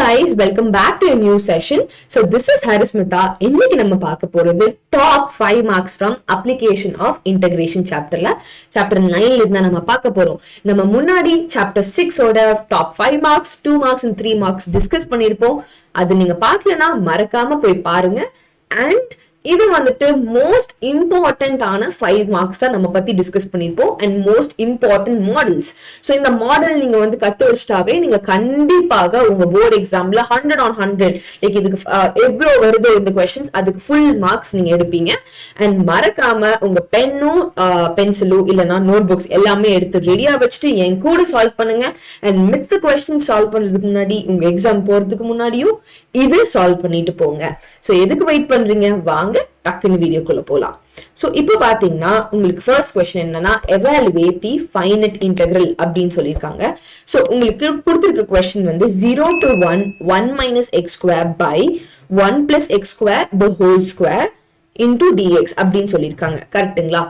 guys, welcome back to a new session. So this is Harismitha. இன்னைக்கு நம்ம பார்க்க போறது top 5 marks from application of integration chapterல chapter 9ல இருந்து நம்ம பார்க்க போறோம். நம்ம முன்னாடி chapter 6 ஓட top 5 marks, 2 marks and 3 marks discuss பண்ணிருப்போம். அது நீங்க பார்க்கலனா மறக்காம போய் பாருங்க. And இது வந்துட்டு மோஸ்ட் இம்பார்ட்டன்ட் ஆன 5 மார்க்ஸ் தான் நம்ம பத்தி டிஸ்கஸ் பண்ணிருப்போம் and most important models. So இந்த மாடல் நீங்க வந்து கத்து வச்சிட்டாவே நீங்க கண்டிப்பாக உங்க போர்டு எக்ஸாம்ல 100 on 100 லைக் இதுக்கு எவ்வளவு வருதோ இந்த கொஸ்டின்ஸ் அதுக்கு ஃபுல் மார்க்ஸ் நீங்க எடுப்பீங்க. அண்ட் மறக்காம உங்க பென்னும் பென்சிலும் இல்லைன்னா நோட் புக்ஸ் எல்லாமே எடுத்து ரெடியா வச்சுட்டு என் கூட சால்வ் பண்ணுங்க. அண்ட் மித்த கொஸ்டின் சால்வ் பண்றதுக்கு முன்னாடி உங்க எக்ஸாம் போறதுக்கு முன்னாடியும் இது சால்வ் பண்ணிட்டு போங்க. ஸோ எதுக்கு வெயிட் பண்றீங்க? வாங்க டக்குன்னு வீடியோக்குள்ள போலாம். சோ இப்போ பாத்தீங்கன்னா உங்களுக்கு ஃபர்ஸ்ட் क्वेश्चन என்னன்னா evaluate the finite integral அப்படின்னு சொல்லிருக்காங்க. சோ உங்களுக்கு கொடுத்திருக்க क्वेश्चन வந்து 0 to 1 1 minus x square by 1 plus x square the whole square into dx அப்படின்னு சொல்லிருக்காங்க. கரெக்ட்டுங்களா?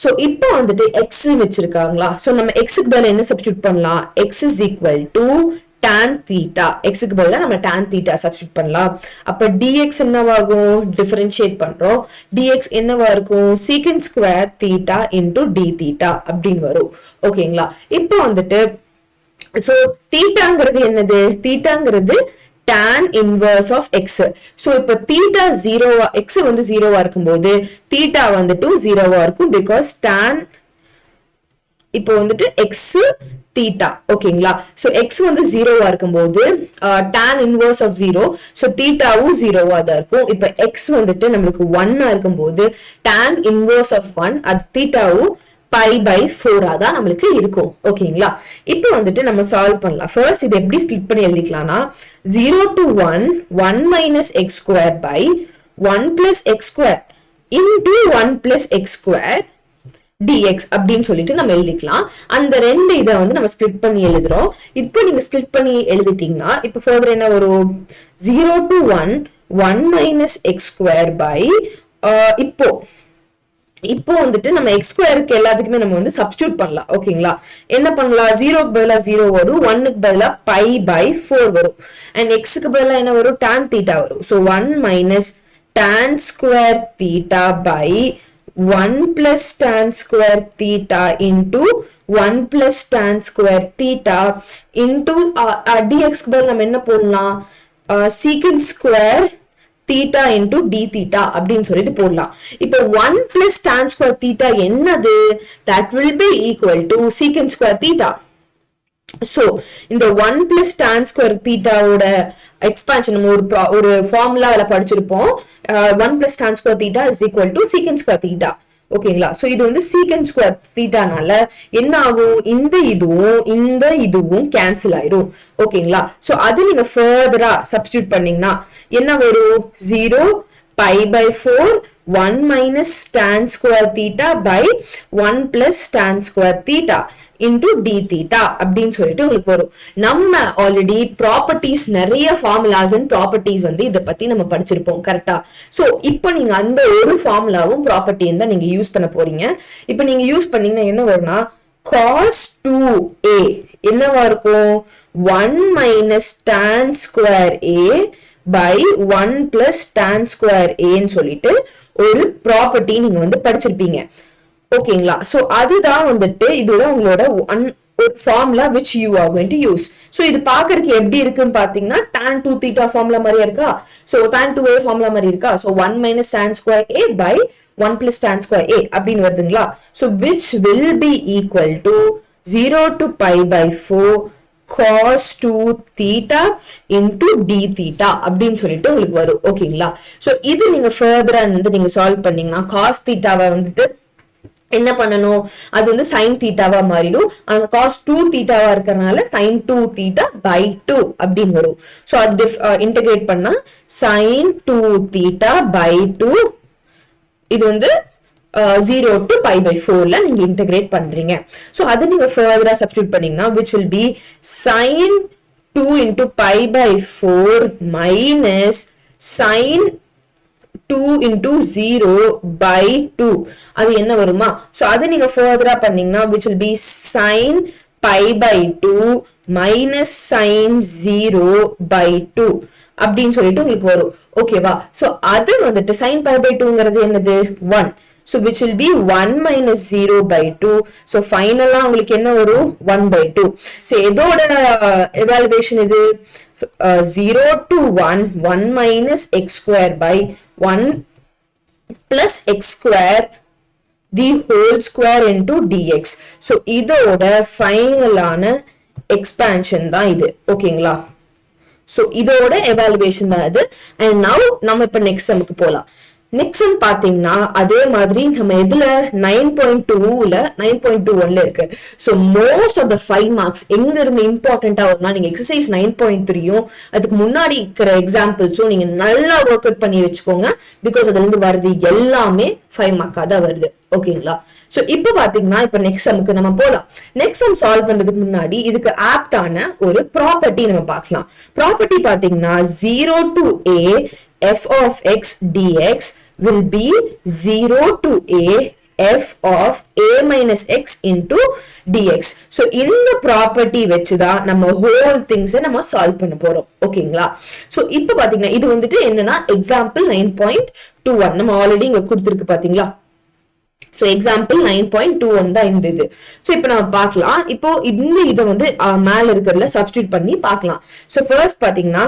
சோ இப்போ வந்துட்டு x வச்சிருக்காங்களா? சோ நம்ம x க்கு பதிலா என்ன சப்ஸ்டிட்யூட் பண்ணலாம்? x is equal to tan theta. x க்கு பதிலா நம்ம tan theta சப்ஸ்டிட்யூட் பண்ணலாம். அப்ப dx என்னவாகும்? டிஃபரன்ஷியேட் பண்றோம். dx என்னவா இருக்கும்? secant square theta into d theta அப்படின்னு வரும். ஓகேங்களா? இப்போ வந்துட்டு சோ தீட்டாங்கிறது என்னது? தீட்டாங்கிறது tan inverse of x. So இப்போ theta 0 x வந்து 0வா இருக்கும்போது theta வந்துட்டு 0வா இருக்கும் because tan இப்போ வந்துட்டு x theta. ஓகேங்களா? சோ x வந்து 0வா இருக்கும்போது tan inverse of 0 சோ thetaவும் 0வா தான் இருக்கும். இப்போ x வந்துட்டு நமக்கு 1ஆ இருக்கும்போது tan inverse of 1 அது thetaவும் pi by 4 தான் நமக்கு இருக்கும். ஓகேங்களா? இப்போ வந்துட்டு நம்ம சால்வ் பண்ணலாம். ஃபர்ஸ்ட் இது எப்படி ஸ்ப்ளிட் பண்ணி எழுதிக்கலாம்னா 0 to 1 1 minus x square by 1 plus x square into 1 plus x square dx அப்படின்னு சொல்லிட்டு நம்ம எழுதிக்கலாம். அந்த ரெண்டு இதை வந்து நம்ம ஸ்ப்ளிட் பண்ணி எழுதுறோம். இப்போ நீங்க ஸ்ப்ளிட் பண்ணி எழுதிட்டீங்கன்னா இப்போ ஃபர்தர் என்ன வரும்? 0 to 1 1 minus x square by இப்போ வந்துட்டு நம்ம x ஸ்கொயருக்கு எல்லாத்துக்குமே நம்ம வந்து சப்ஸ்டிட்யூட் பண்ணலாம். ஓகேங்களா? என்ன பண்ணலாம்? 0க்கு பதிலா 0 வரும், 1க்கு பதிலா pi by 4 வரும். அண்ட் xக்கு பதிலா என்ன வரும்? tan theta வரும். So 1 minus tan square theta by 1 plus tan square theta into 1 plus tan square theta into dx க்கு பதிலா நம்ம என்ன போடலாம்? secant square theta into d theta அப்படின்னு சொல்லிட்டு போடலாம். இப்போ 1 plus tan square theta என்னது? that will be equal to secant square theta. So இந்த 1 plus tan square theta ஓட எக்ஸ்பான்ஷன் நம்ம ஒரு ஃபார்முலால படிச்சிருப்போம். 1 plus tan square theta is equal to secant square theta. ஓகேங்களா? சோ இது வந்து secant square thetaனால என்ன ஆகும்? இந்த இதுவும் கேன்சல் ஆயிரும். ஓகேங்களா? சோ அது நீங்க ஃபர்தரா சப்ஸ்டிட்யூட் பண்ணீங்கன்னா என்ன வரும்? 0 pi by 4 1 minus tan square theta by 1 plus tan square theta into d theta அப்படின்னு சொல்லிட்டு உங்களுக்கு வரும். நம்ம ஆல்ரெடி ப்ராப்பர்ட்டிஸ் நிறைய ஃபார்முலாஸ் அண்ட் ப்ராப்பர்ட்டிஸ் வந்து இதை பத்தி நம்ம படிச்சிருப்போம். கரெக்டா? சோ இப்போ நீங்க அந்த ஒரு ஃபார்முலாவும் ப்ராப்பர்ட்டியும் தான் நீங்க யூஸ் பண்ண போறீங்க. இப்போ நீங்க யூஸ் பண்ணீங்கன்னா என்ன வரும்னா cos 2a என்னவா இருக்கும்? 1 minus tan square a by 1 plus tan square a ன்னு சொல்லிட்டு ஒரு ப்ராப்பர்ட்டி நீங்க வந்து படிச்சிருப்பீங்க. ஓகேங்களா? சோ அதுதான் வந்துட்டு இதோட உங்களோட ஒரு formula which you are going to use. So இது பார்க்கிறதுக்கு எப்படி இருக்குன்னு பாத்தீங்கன்னா tan 2 theta ஃபார்முலா மாதிரி இருக்கா? சோ tan 2a ஃபார்முலா மாதிரி இருக்கா? So 1 minus tan square a by 1 plus tan square a அப்படின்னு வருதுங்களா? So which will be equal to 0 to pi by 4 cos 2 theta into d theta அப்படின்னு சொல்லிட்டு உங்களுக்கு வரும். ஓகேங்களா? சோ இது நீங்க ஃபர்தரா வந்து நீங்க சால்வ் பண்ணீங்கன்னா cos thetaவை வந்துட்டு என்ன பண்ணணும்? அது வந்து sin thetaவா மாறிடும். அந்த cos 2 thetaவா இருக்கறனால sin 2 theta by 2 அப்படின்னு வரும். சோ அது இன்டகிரேட் பண்ணா sin 2 theta by 2 இது வந்து 0 to pi by 4ல நீங்க இன்டகிரேட் பண்றீங்க. சோ அது நீங்க ஃபர்தரா சப்ஸ்டிட்யூட் பண்ணீங்கன்னா which will be sin 2 into pi by 4 minus sin 2 into 0 by 2 அது என்ன வருமா? சோ அது நீங்க ஃபர்தரா பண்ணீங்கன்னா which will be sin pi by 2 minus sin 0 by 2 அப்படின்னு சொல்லிட்டு உங்களுக்கு வரும் ஓகேவா சோ அது வந்துட்டு sin pi by 2ங்கிறது என்னது 1 so which will be 1 minus 0 by 2 so finally உங்களுக்கு என்ன வரும் 1 by 2 so இதோட evaluation இது 0 to 1 1 minus x square by 1 plus x square the whole square into dx so இதோட final ஆன expansion தான் இது ஓகேங்களா so இதோட evaluation தான் இது and now நம்ம இப்ப next sumக்கு போலாம் next sum பாத்தீங்கன்னா அதே மாதிரி நம்ம எதுல 9.2ல 9.21ல இருக்கு so most of the 5 marks எங்க இருந்து இம்பார்ட்டன்ட்டா வரும்னா நீங்க exercise 9.3யும் அதுக்கு முன்னாடி இருக்கிற எக்ஸாம்பிள்ஸும் நீங்க நல்லா work out பண்ணி வெச்சுக்கோங்க because அதுல இருந்து வருது எல்லாமே 5 மார்க்கா தான் வருது ஓகேங்களா சோ இப்போ பாத்தீங்கன்னா இப்போ நெக்ஸ்ட் சம்க்கு நம்ம போலாம் நெக்ஸ்ட் சம் சால்வ் பண்றதுக்கு முன்னாடி இதுக்கு ஆப்டான ஒரு ப்ராப்பர்ட்டி நம்ம பார்க்கலாம் ப்ராப்பர்ட்டி பாத்தீங்கன்னா 0 to a f of x dx will be 0 to a f of a minus x into dx so இந்த ப்ராப்பர்ட்டி வெச்சுதான் நம்ம whole things நம்ம சால்வ் பண்ண போறோம் ஓகேங்களா சோ இப்போ பாத்தீங்கன்னா இது வந்துட்டு என்னன்னா எக்ஸாம்பிள் 9.21 நம்ம ஆல்ரெடி இங்க கொடுத்திருக்கு பாத்தீங்களா so example 9.21 தான் இந்த இது so இப்போ நாம பார்க்கலாம் இப்போ இந்த இத வந்து மேல இருக்குறதுல சப்ஸ்டிட்யூட் பண்ணி பார்க்கலாம் so first பாத்தீங்கன்னா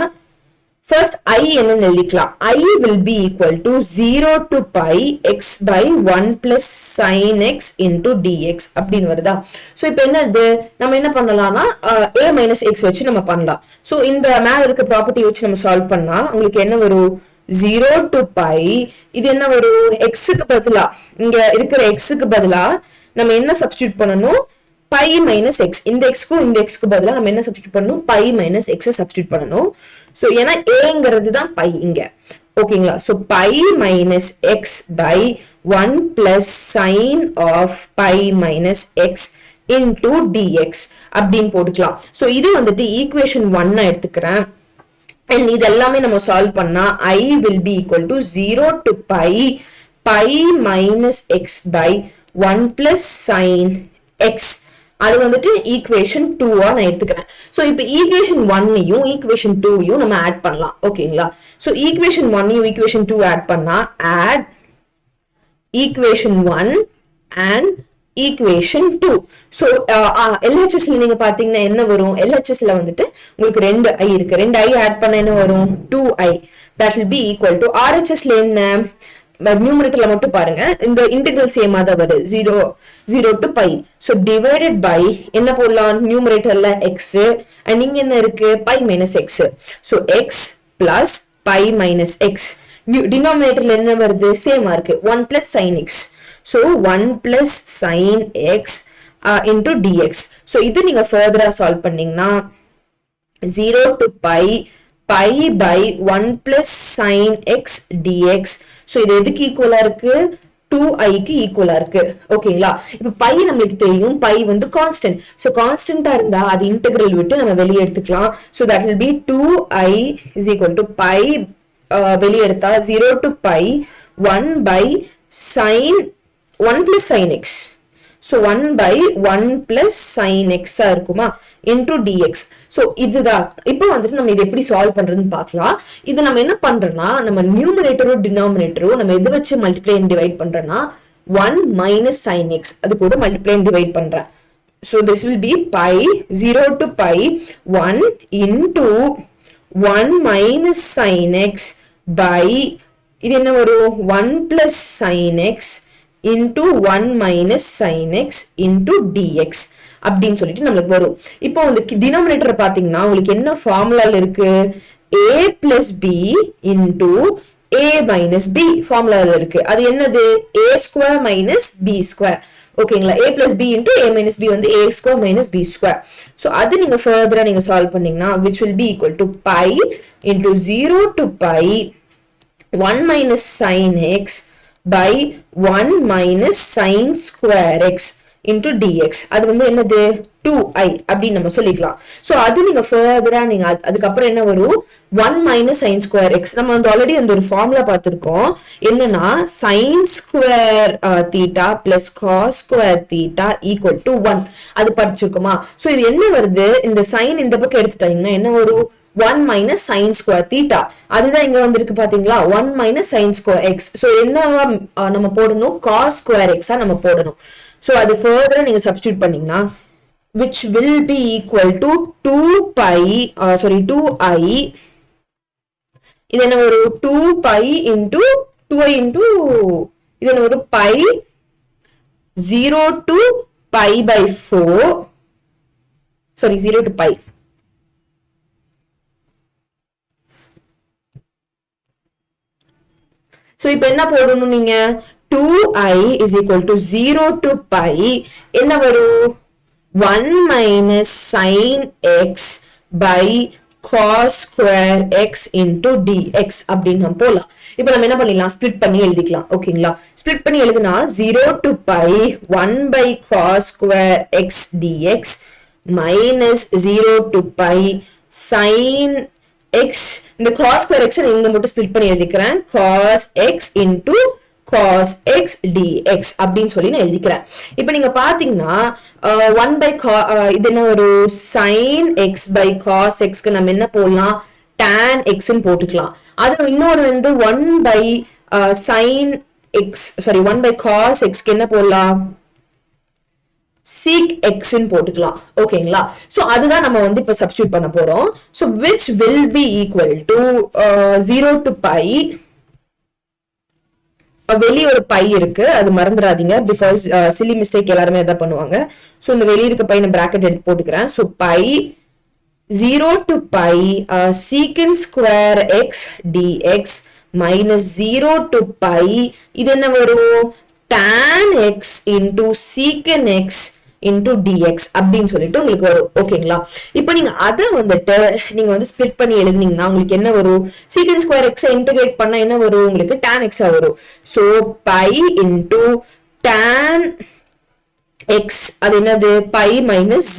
first I என்னன்னு எழுதிக்கலாம் I will be equal to 0 to pi x by 1 plus sin x into dx அப்படின்னு வருதா so இப்போ என்னது நம்ம என்ன பண்ணலாம்னா a minus x வச்சு நம்ம பண்ணலாம் so இந்த மேல இருக்க ப்ராப்பர்ட்டி வச்சு நம்ம சால்வ் பண்ணா உங்களுக்கு என்ன வரும் 0 to pi இது என்ன வரும் x க்கு பதிலா இங்க இருக்கிற x க்கு பதிலா நம்ம என்ன சப்ஸ்டிட்யூட் பண்ணனும் pi minus x இந்த x க்கு இந்த x க்கு பதிலா நம்ம என்ன சப்ஸ்டிட்யூட் பண்ணனும் pi minus x சப்ஸ்டிட்யூட் பண்ணனும் சோ ஏனா a ங்கிறது தான் pi இங்க ஓகேங்களா so pi minus x by 1 plus sin of pi minus x into dx அப்படிን போட்டுக்கலாம் சோ இது வந்துட்டு ஈக்குவேஷன் 1 நான் எடுத்துக்கறேன் and இதெல்லாமே நம்ம சால்வ் பண்ணா I will be equal to 0 to pi minus x by 1 plus sin x அது வந்துட்டு ஈக்குவேஷன் 2 நான் எடுத்துக்கிறேன் சோ இப்போ ஈக்குவேஷன் 1 யும் ஈக்குவேஷன் 2 யும் நம்ம ஆட் பண்ணலாம் ஓகேங்களா சோ ஈக்குவேஷன் 1 யும் ஈக்குவேஷன் 2 ஆட் பண்ணா add equation 1 and equation 2 so LHS ல நீங்க பாத்தீங்கன்னா என்ன வரும் LHS ல வந்துட்டு உங்களுக்கு ரெண்டு i இருக்கு ரெண்டு i ஆட் பண்ணா என்ன வரும் 2i that will be equal to RHS ல என்ன நியூமரேட்டர்ல மட்டும் பாருங்க இந்த இன்டெகிரல் சேமா தான் வருது 0 to pi so divided by என்ன போடலாம் நியூமரேட்டர்ல x and இங்க என்ன இருக்கு pi minus x so x plus pi minus x denominatorல என்ன வருது சேமா இருக்கு 1 plus sin x so 1 plus sin x into dx so இது நீங்க further solve பண்ணீங்கன்னா 0 to pi by 1 plus sin x dx so இது எதுக்கு ஈக்குவலா இருக்கு 2i க்கு ஈக்குவலா இருக்கு ஓகேங்களா இப்போ pi நமக்கு தெரியும் pi வந்து கான்ஸ்டன்ட் சோ கான்ஸ்டன்ட்டா இருந்தா அது இன்டெகிரல் விட்டு நம்ம வெளிய எடுத்துக்கலாம் so that will be 2i is equal to pi வெளிய எடுத்தா 0 to pi 1 by sin 1 plus sin x so 1 by 1 plus sin x இருக்குமா into dx so இதுதான் இப்போ வந்துட்டு நம்ம இது எப்படி சால்வ் பண்றதுன்னு பார்க்கலாம் இது நம்ம என்ன பண்றோம்னா நம்ம நியூமரேட்டரோ டினாமினேட்டரோ நம்ம எதை வச்சு மல்டிப்ளை அண்ட் டிவைட் பண்றோம்னா 1 minus sin x அது கூட மல்டிப்ளை அண்ட் டிவைட் பண்றேன் so this will be pi 0 to pi 1 into 1 minus sin x by இது என்ன வரும் 1 plus sin x into 1 minus sin x into dx அப்படினு சொல்லிட்டு நமக்கு வரும் இப்போ இந்த டினாமினேட்டர் பாத்தீங்கன்னா உங்களுக்கு என்ன ஃபார்முலால இருக்கு a plus b into a minus b ஃபார்முலால இருக்கு அது என்னது a square minus b square ஓகேங்களா a plus b into a minus b வந்து a square minus b square so அது நீங்க ஃபர்தரா நீங்க சால்வ் பண்ணீங்கன்னா which will be equal to pi into 0 to pi 1 minus sin x by 1 minus sin square x into dx. அது வந்து என்னது 2i அப்படின்னு நம்ம சொல்லிக்கலாம். சோ அது நீங்க ஃபர்தரா நீங்க அதுக்கப்புறம் என்ன வரும் 1 minus sin square x. நம்ம வந்து ஆல்ரெடி அந்த ஒரு ஃபார்முலா பார்த்திருக்கோம். என்னன்னா sin square theta plus cos square theta equal to 1. அது படிச்சிருக்கோமா? சோ இது என்ன வருது, இந்த sin இந்த பக்கம் எடுத்துட்டீங்கன்னா என்ன வரும் 1 minus sin square theta. அதுதான் இங்க வந்திருக்கு பாத்தீங்களா 1 minus sin square x. So என்னவா நம்ம போடணும் cos square x நம்ம போடணும். சோ அது further நீங்க சப்ஸ்டிட்யூட் பண்ணீங்கன்னா which will be equal to 2i இது என்ன ஒரு 2pi into 2i into இது என்ன ஒரு pi 0 to pi by 4 0 to pi. So இப்போ என்ன போடணும் நீங்க 2i is equal to 0 to pi என்ன வரும் 1 minus sin x by cos square x into dx அப்படின்னு நம்ம போலாம். இப்போ நம்ம என்ன பண்ணிடலாம் ஸ்ப்ளிட் பண்ணி எழுதிக்கலாம். ஓகேங்களா, ஸ்ப்ளிட் பண்ணி எழுதுனா 0 to pi 1 by cos square x dx minus 0 to pi sin x இந்த cos square x இங்க மட்டும் ஸ்ப்ளிட் பண்ணி எழுதிக்கிறேன் cos x into cos x dx அப்படின்னு சொல்லி நான் எழுதிக்கிறேன். இப்போ நீங்க பாத்தீங்கன்னா 1 by இது என்ன ஒரு sin x by cos x க்கு நம்ம என்ன போடலாம் tan x ன்னு போட்டுக்கலாம். அது இன்னொரு வந்து 1 by sin x 1 by cos x க்கு என்ன போடலாம் sec x ன்னு போட்டுக்கலாம். ஓகேங்களா, சோ அதுதான் நம்ம வந்து இப்ப சப்ஸ்டிட்யூட் பண்ண போறோம். So which will be equal to 0 to pi வெளிய ஒரு பை இருக்கு, அது மறந்துடாதீங்க பிகாஸ் சில்லி மிஸ்டேக் எல்லாருமே அதான் பண்ணுவாங்க. சோ இந்த வெளிய இருக்க பை நான் பிராக்கெட் எடுத்து போட்டுக்கிறேன். So pi 0 to pi secant square x dx minus 0 to pi இது என்ன வரும் tan x into secant x into dx அப்படின்னு சொல்லிட்டு உங்களுக்கு வரும். ஓகேங்களா, இப்போ நீங்க அதை வந்துட்டு நீங்க வந்து ஸ்ப்ளிட் பண்ணி எழுதுனீங்கன்னா உங்களுக்கு என்ன வரும் secant square x இன்டகிரேட் பண்ணா என்ன வரும் உங்களுக்கு tan x வரும். So pi into tan x அது என்னது pi minus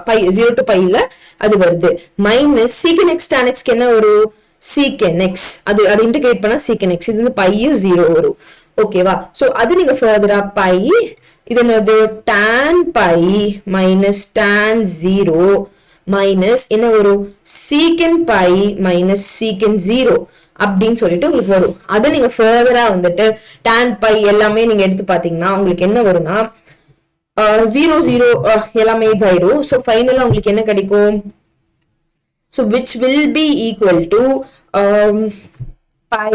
pi 0 to pi ல அது வருது minus secant x tan x க்கு என்ன வரும் secant x அது இன்டகிரேட் பண்ணா secant x இது வந்து pi 0 வரும். ஓகேவா, சோ அது நீங்க ஃபர்தரா pi இது என்னது tan pi minus tan 0 minus என்ன வரும் secant pi minus secant 0 அப்படின்னு சொல்லிட்டு உங்களுக்கு வரும். அதை நீங்க ஃபர்தரா வந்துட்டு tan pi எல்லாமே நீங்க எடுத்து பாத்தீங்கன்னா உங்களுக்கு என்ன வரும்னா 0 0 எல்லாமே இதாயிரும். சோ ஃபைனலா உங்களுக்கு என்ன கிடைக்கும் so which will be equal to pi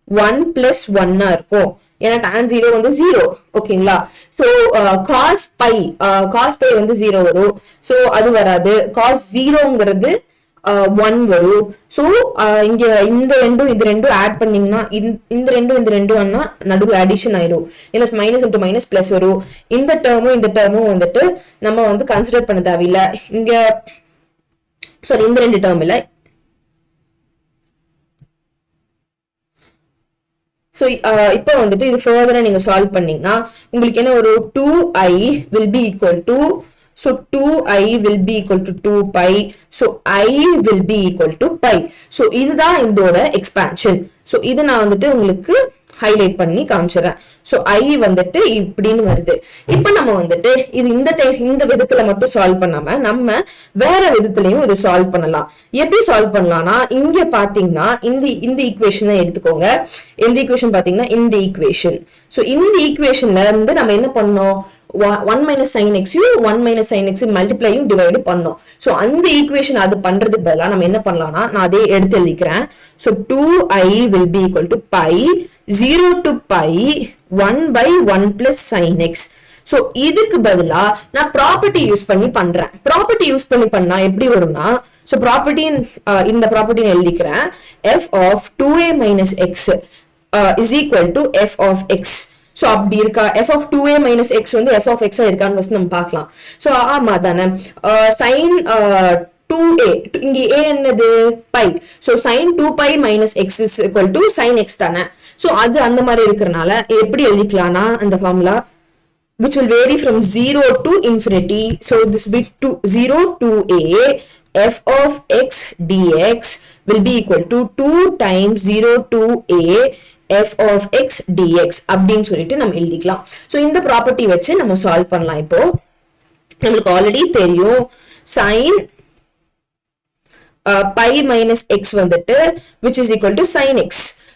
1 plus 1 இருக்கும். ஏன்னா tan 0 வந்து 0. ஓகேங்களா, சோ cos pi வந்து 0 வரும். சோ அது வராது. cos 0ங்கிறது 1 வரும். சோ இங்க இந்த ரெண்டும் ஆட் பண்ணீங்கன்னா இந்த ரெண்டும் நடுவுல அடிஷன் ஆயிரும். ஏன்னா மைனஸ் இன்டு மைனஸ் பிளஸ் வரும். இந்த டேர்மும் வந்துட்டு நம்ம வந்து கன்சிடர் பண்ண தேவையில்லை. இங்க இந்த ரெண்டு டேர்ம் இல்ல. சோ இப்போ வந்துட்டு இது ஃபர்தரா நீங்க சால்வ் பண்ணீங்கன்னா உங்களுக்கு என்ன ஒரு 2i will be equal to so 2i will be equal to 2pi so I will be equal to pi. So இதுதான் இதோட எக்ஸ்பான்ஷன். சோ இது நான் வந்துட்டு உங்களுக்கு ஹைலைட் பண்ணி காமிச்சிடுறேன். சோ I வந்துட்டு இப்படின்னு வருது. இப்போ நம்ம வந்துட்டு இது இந்த விதத்துல மட்டும் சால்வ் பண்ணாம நம்ம வேற விதத்துலயும் இதை சால்வ் பண்ணலாம். எப்படி சால்வ் பண்ணலாம்னா இங்க பாத்தீங்கன்னா இந்த ஈக்குவேஷனை எடுத்துக்கோங்க. எந்த ஈக்குவேஷன் பாத்தீங்கன்னா இந்த ஈக்குவேஷன். சோ இந்த ஈக்குவேஷன்ல இருந்து நம்ம என்ன பண்ணோம் 1 minus sin x 1 minus sin x மல்டிப்ளையும் divide பண்ணோம். சோ அந்த ஈக்குவேஷன் அது பண்றதுக்கு பதிலா நம்ம என்ன பண்ணலாம்னா நான் அதே எடுத்து எழுதிக்கிறேன். So 2i will be equal to pi 0 to pi 1 by 1 plus sin x. So இதுக்கு பதிலா நான் ப்ராப்பர்ட்டி யூஸ் பண்ணி பண்றேன். ப்ராப்பர்ட்டி யூஸ் பண்ணி பண்ணா எப்படி வரும்னா சோ ப்ராப்பர்ட்டி இந்த ப்ராப்பர்ட்டி எழுதிக்கிறேன் f of 2a minus x is equal to f of x. So அப்படி இருக்கா f of 2a minus x வந்து f of x இருக்கான்னு ஃபர்ஸ்ட் நம்ம பார்க்கலாம். சோ ஆமா தானே sin 2a இங்க a என்னது pi. So sin 2pi minus x is equal to sin x தானே. சோ அது அந்த மாதிரி இருக்கறனால எப்படி எழுதிக்கலாம்னா அந்த formula which will vary from 0 to infinity. So this will be 0 to a f of x dx will be equal to 2 times 0 to a f of x dx அப்படின்னு சொல்லிட்டு நம்ம எழுதிக்கலாம். So இந்த ப்ராப்பர்ட்டி வச்சு நம்ம சால்வ் பண்ணலாம். இப்போ நமக்கு ஆல்ரெடி தெரியும் sin pi minus x வந்துட்டு which is equal to sin x.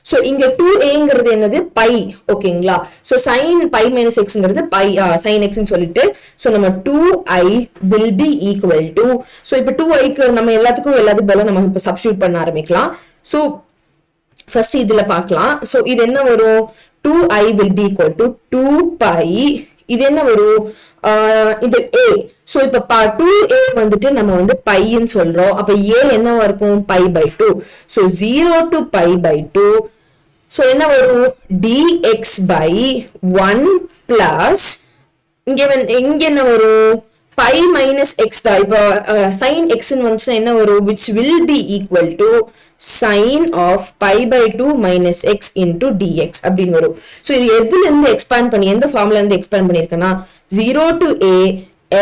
So இங்க 2aங்கிறது என்னது pi, ஓகேங்களா? So sin pi minus xங்கிறது pi sin x ன்னு சொல்லிட்டு so நம்ம 2i will be equal to so இப்போ 2i க்கு நம்ம எல்லாத்துக்கும் பதிலா நம்ம இப்ப சப்ஸ்டிட்யூட் பண்ண ஆரம்பிக்கலாம். So ஃபர்ஸ்ட் இதுல பார்க்கலாம். So இது என்ன வரும்? 2i will be equal to 2 pi. இது என்ன வரும்? இது a. So இப்ப 2a வந்துட்டு நம்ம வந்து pi ன்னு சொல்றோம். அப்ப a என்னவா இருக்கும்? pi by 2. So 0 to pi by 2. So என்ன வரும்? dx by 1 plus இங்க என்ன வரும்? pi minus x தான். இப்ப sin x ன்னு வந்துச்சுன்னா என்ன வரும்? which will be equal to sin of pi by 2 minus x into dx அப்படின்னு வரும். So இது எதுல இருந்து எக்ஸ்பாண்ட் பண்ணி எந்த ஃபார்முலா இருந்து expand பண்ணிருக்கேன்னா 0 to a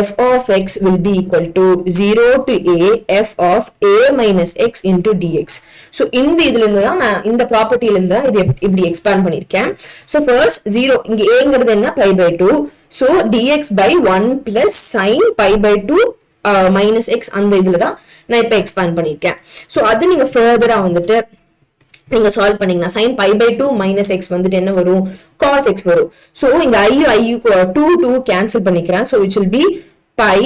f of x will be equal to 0 to a f of a minus x into dx. So இந்த இதுல இருந்து தான் நான் இந்த ப்ராப்பர்ட்டில இருந்து இது இப்படி எக்ஸ்பாண்ட் பண்ணிருக்கேன். So first 0 இங்க aங்கிறது என்ன? pi by 2. So dx by 1 plus sin pi by 2 minus x அந்த இதுல தான் நான் இப்ப எக்ஸ்பாண்ட் பண்ணிருக்கேன். So அது நீங்க ஃபர்தரா வந்துட்டு நீங்க சால்வ் பண்ணீங்கன்னா sin pi by 2 minus x வந்துட்டு என்ன வரும்? cos x வரும். So இங்க i 2 கேன்சல் பண்ணிக்கிறேன். So which will be pi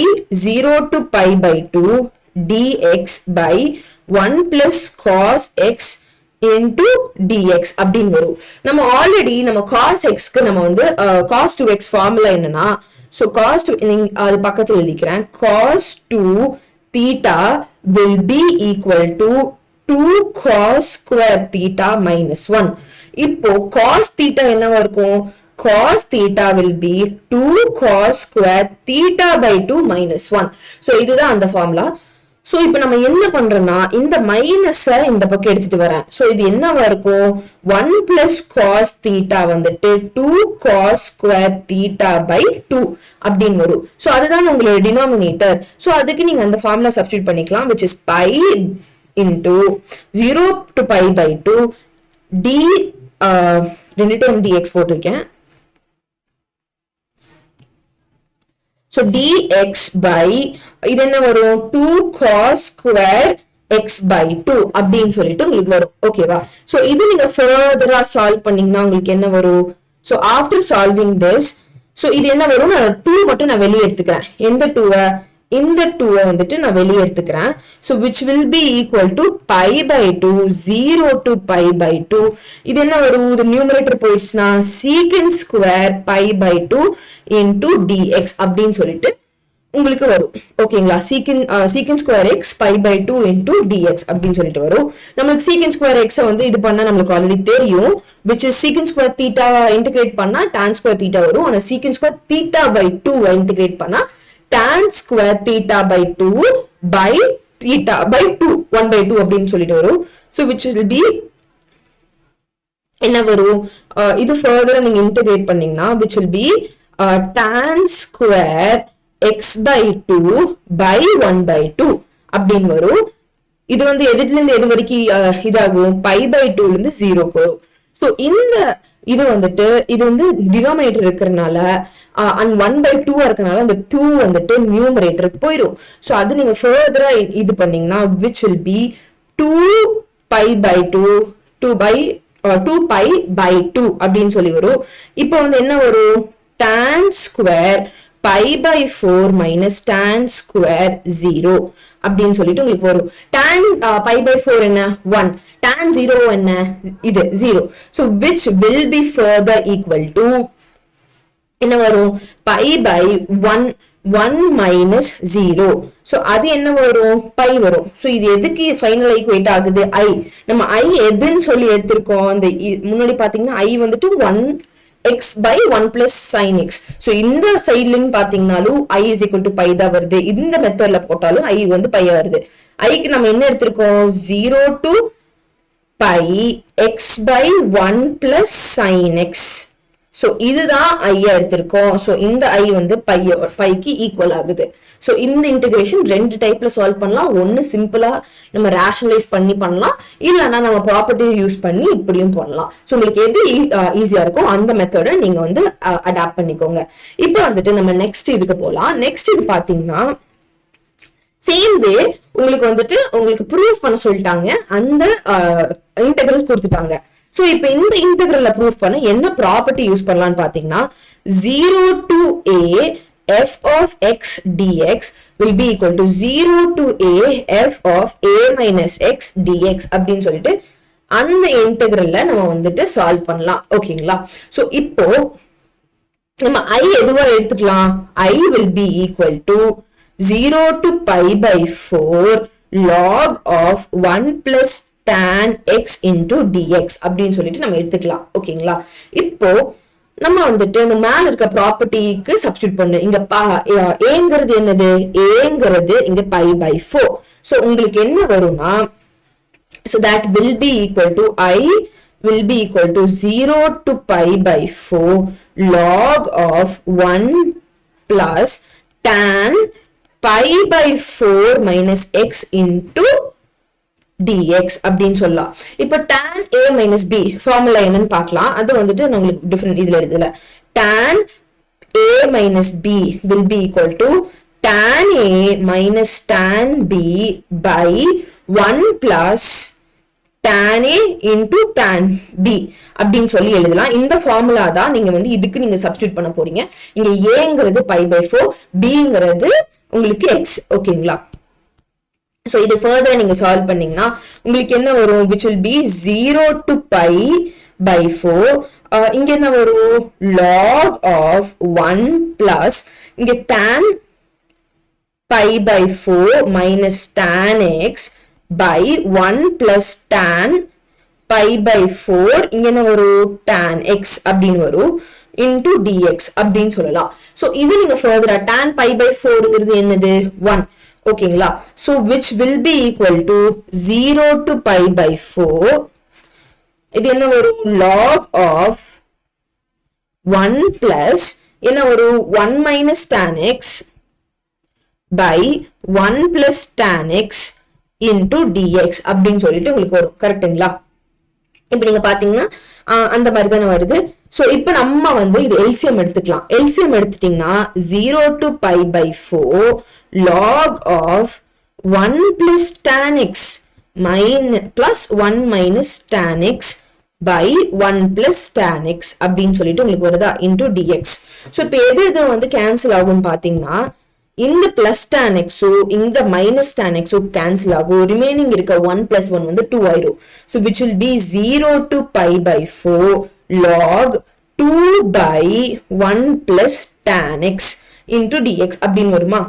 0 to pi by 2 dx by 1 plus cos x into dx அப்படின்னு வரும். நம்ம ஆல்ரெடி நம்ம cos x க்கு நம்ம வந்து cos 2x ஃபார்முலா என்னன்னா so cos 2 அது பக்கத்துல எழுதிக்கிறேன். cos 2 theta will be equal to 2 cos square theta minus 1. இப்போ cos theta என்னவா இருக்கும்? cos theta will be 2 cos square theta by 2 minus 1. So இதுதான் அந்த ஃபார்முலா. So இப்போ நம்ம என்ன பண்றோம்னா இந்த மைனஸ இந்த பக்கம் எடுத்துட்டு வரேன். So இது என்னவா இருக்கும்? 1 plus cos theta வந்துட்டு 2 cos square theta by 2 அப்படின்னு வரும். So அதுதான் உங்களோட டினாமினேட்டர். So அதுக்கு நீங்க அந்த ஃபார்முலா சப்ஸ்டிட்யூட் பண்ணிக்கலாம் which is pi into 0 to pi by 2 d ரெண்டு டைம் dx போட்டிருக்கேன். So dx by இது என்ன வரும்? 2 cos square x by 2 அப்படின்னு சொல்லிட்டு உங்களுக்கு வரும். ஓகேவா? So இது நீங்க ஃபர்தரா சால்வ் பண்ணீங்கன்னா உங்களுக்கு என்ன வரும்? So after solving this so இது என்ன வரும்? நான் 2 மட்டும் நான் வெளியே எடுத்துக்கிறேன். எந்த 2? இந்த 2 வந்துட்டு நான் வெளியே எடுத்துக்கிறேன். So which will be equal to pi by 2 0 to pi by 2. இது என்ன வரும்? இது நியூமரேட்டர் போயிடுச்சுன்னா secant square pi by 2 into dx அப்படின்னு சொல்லிட்டு உங்களுக்கு வரும். ஓகேங்களா? secant square x pi by 2 into dx அப்படின்னு சொல்லிட்டு வரும். நமக்கு secant square x வந்து இது பண்ணா நமக்கு ஆல்ரெடி தெரியும் which is secant square theta integrate பண்ணா tan square theta வரும். ஆனா secant square theta by 2 integrate பண்ணா tan square theta by 2 by theta by 2 1 by 2 அப்படின்னு சொல்லிட்டு வரும். So which will be என்ன வரும்? இது ஃபர்தரா நீங்க இன்டகிரேட் பண்ணீங்கன்னா which will be tan square x by 2 by 1 by 2 அப்படின்னு வரும். இது வந்து எதுல இருந்து எது வரைக்கும் இதாகும்? pi by 2 ல இருந்து 0 க்கு வரும். So இந்த இது வந்துட்டு இது வந்து டினாமினேட்டர் இருக்கிறதுனால and 1 by 2 இருக்கனால அந்த 2 வந்துட்டு நியூமரேட்டருக்கு போயிடும். So அது நீங்க ஃபர்தரா இது பண்ணீங்கன்னா which will be 2 pi by 2 2 pi by 2 அப்படின்னு சொல்லி வரும். இப்போ வந்து என்ன வரும்? tan square pi by 4 minus tan square 0 அப்படின்னு சொல்லிட்டு உங்களுக்கு வரும். tan pi by 4 என்ன? 1. tan 0 என்ன? இது 0. So which will be further equal to என்ன வரும்? pi by 1 minus 0. So அது என்ன வரும்? pi வரும். So இது எதுக்கு ஃபைனல் ஈக்குவேட் ஆகுது? I. நம்ம I எதுன்னு சொல்லி எடுத்திருக்கோம்? அந்த முன்னாடி பாத்தீங்கன்னா I வந்துட்டு 1 x by 1 plus sin x. So இந்த சைடுலன்னு பாத்தீங்கன்னாலும் I is equal to pi தான் வருது. இந்த மெத்தட்ல போட்டாலும் I வந்து pi வருது. I க்கு நம்ம என்ன எடுத்திருக்கோம்? 0 to pi x by 1 plus sin x. So இதுதான் i எடுத்திருக்கோம். சோ இந்த i வந்து பைக்கு ஈக்குவல் ஆகுது. சோ இந்த இன்டகிரேஷன் ரெண்டு டைப்ல சால்வ் பண்ணலாம். ஒன்னு சிம்பிளா நம்ம ரேஷனலைஸ் பண்ணி பண்ணலாம், இல்லனா நம்ம ப்ராப்பர்ட்டி யூஸ் பண்ணி இப்படியும் பண்ணலாம். சோ உங்களுக்கு எது ஈஸியா இருக்கோ அந்த மெத்தட நீங்க வந்து அடாப்ட் பண்ணிக்கோங்க. இப்போ வந்துட்டு நம்ம நெக்ஸ்ட் இதுக்கு போலாம். நெக்ஸ்ட் இது பாத்தீங்கன்னா சேம் வே உங்களுக்கு ப்ரூஃப் பண்ண சொல்லிட்டாங்க, அந்த இன்டெகிரல் கொடுத்துட்டாங்க. சோ இப்போ இந்த இன்டெகிரலை ப்ரூஃப் பண்ண என்ன ப்ராப்பர்ட்டி யூஸ் பண்ணலாம்னு பாத்தீங்கன்னா 0 to a f of x dx will be equal to 0 to a f of a minus x dx அப்படின்னு சொல்லிட்டு அந்த இன்டெகிரல்ல நம்ம வந்துட்டு சால்வ் பண்ணலாம். ஓகேங்களா? சோ இப்போ நம்ம i எதுவா எடுத்துக்கலாம்? i will be equal to 0 to pi by 4 log of 1 plus tan x into dx அப்படின்னு சொல்லிட்டு நம்ம எடுத்துக்கலாம். ஓகேங்களா? இப்போ நம்ம வந்துட்டு இந்த மேல இருக்க ப்ராப்பர்ட்டிக்கு சப்ஸ்டிட்யூட் பண்ணு. இங்க ஏங்கிறது என்னது? ஏங்கிறது இங்க pi by 4. சோ உங்களுக்கு என்ன வரும்னா, so that will be equal to I will be equal to 0 to pi by 4 log of 1 plus tan pi by 4 minus x into dx அப்படின்னு சொல்லலாம். இப்போ tan a minus b formula என்னன்னு பார்க்கலாம். அது வந்துட்டு நான் உங்களுக்கு டிஃபரண்ட் இதுல எழுதல. tan a minus b will be equal to tan a minus tan b by 1 plus tan a into tan b அப்படின்னு சொல்லி எழுதலாம். இந்த ஃபார்முலா தான் நீங்க வந்து இதுக்கு நீங்க சப்ஸ்டிட்யூட் பண்ண போறீங்க. இங்க ஏங்கிறது pi by 4, bங்கிறது உங்களுக்கு x. ஓகேங்களா? சோ இது ஃபர்தர் நீங்க சால்வ் பண்ணீங்கன்னா உங்களுக்கு என்ன வரும்? which will be 0 to pi by 4. இங்க என்ன வரும்? log of 1 plus இங்க tan pi by 4 minus tan x by 1 plus tan pi by 4 இங்க என்ன வரும்? tan x அப்படின்னு வரும் into dx அப்படின்னு சொல்லலாம். சோ இது நீங்க ஃபர்தரா tan pi by 4ங்கிறது என்னது? 1. ஓகேங்களா? So which will be equal to 0 to pi by 4. இது என்ன வரும்? log of 1 plus என்ன வரும்? 1 minus tan x by 1 plus tan x into dx அப்படின்னு சொல்லிட்டு உங்களுக்கு வரும். கரெக்ட்டுங்களா? இப்ப நீங்க பாத்தீங்கன்னா அந்த மாதிரி தானே வருது. சோ இப்ப நம்ம வந்து இது எல்சிஎம் எடுத்துக்கலாம். எல்சிஎம் எடுத்துட்டீங்கன்னா 0 to pi by 4 log of 1 plus tan x plus 1 minus tan x by 1 plus tan x அப்படின்னு சொல்லிட்டு உங்களுக்கு வருதா into dx. சோ இப்ப எது வந்து கேன்சல் ஆகும் பாத்தீங்கன்னா இந்த plus tan x இந்த minus tan x cancel ஆகும். ரிமைனிங் இருக்க 1 plus 1 வந்து 2 ஆயிரும். So which will be 0 to pi by 4 log 2 by 1 plus tan x into dx அப்படின்னு வருமா?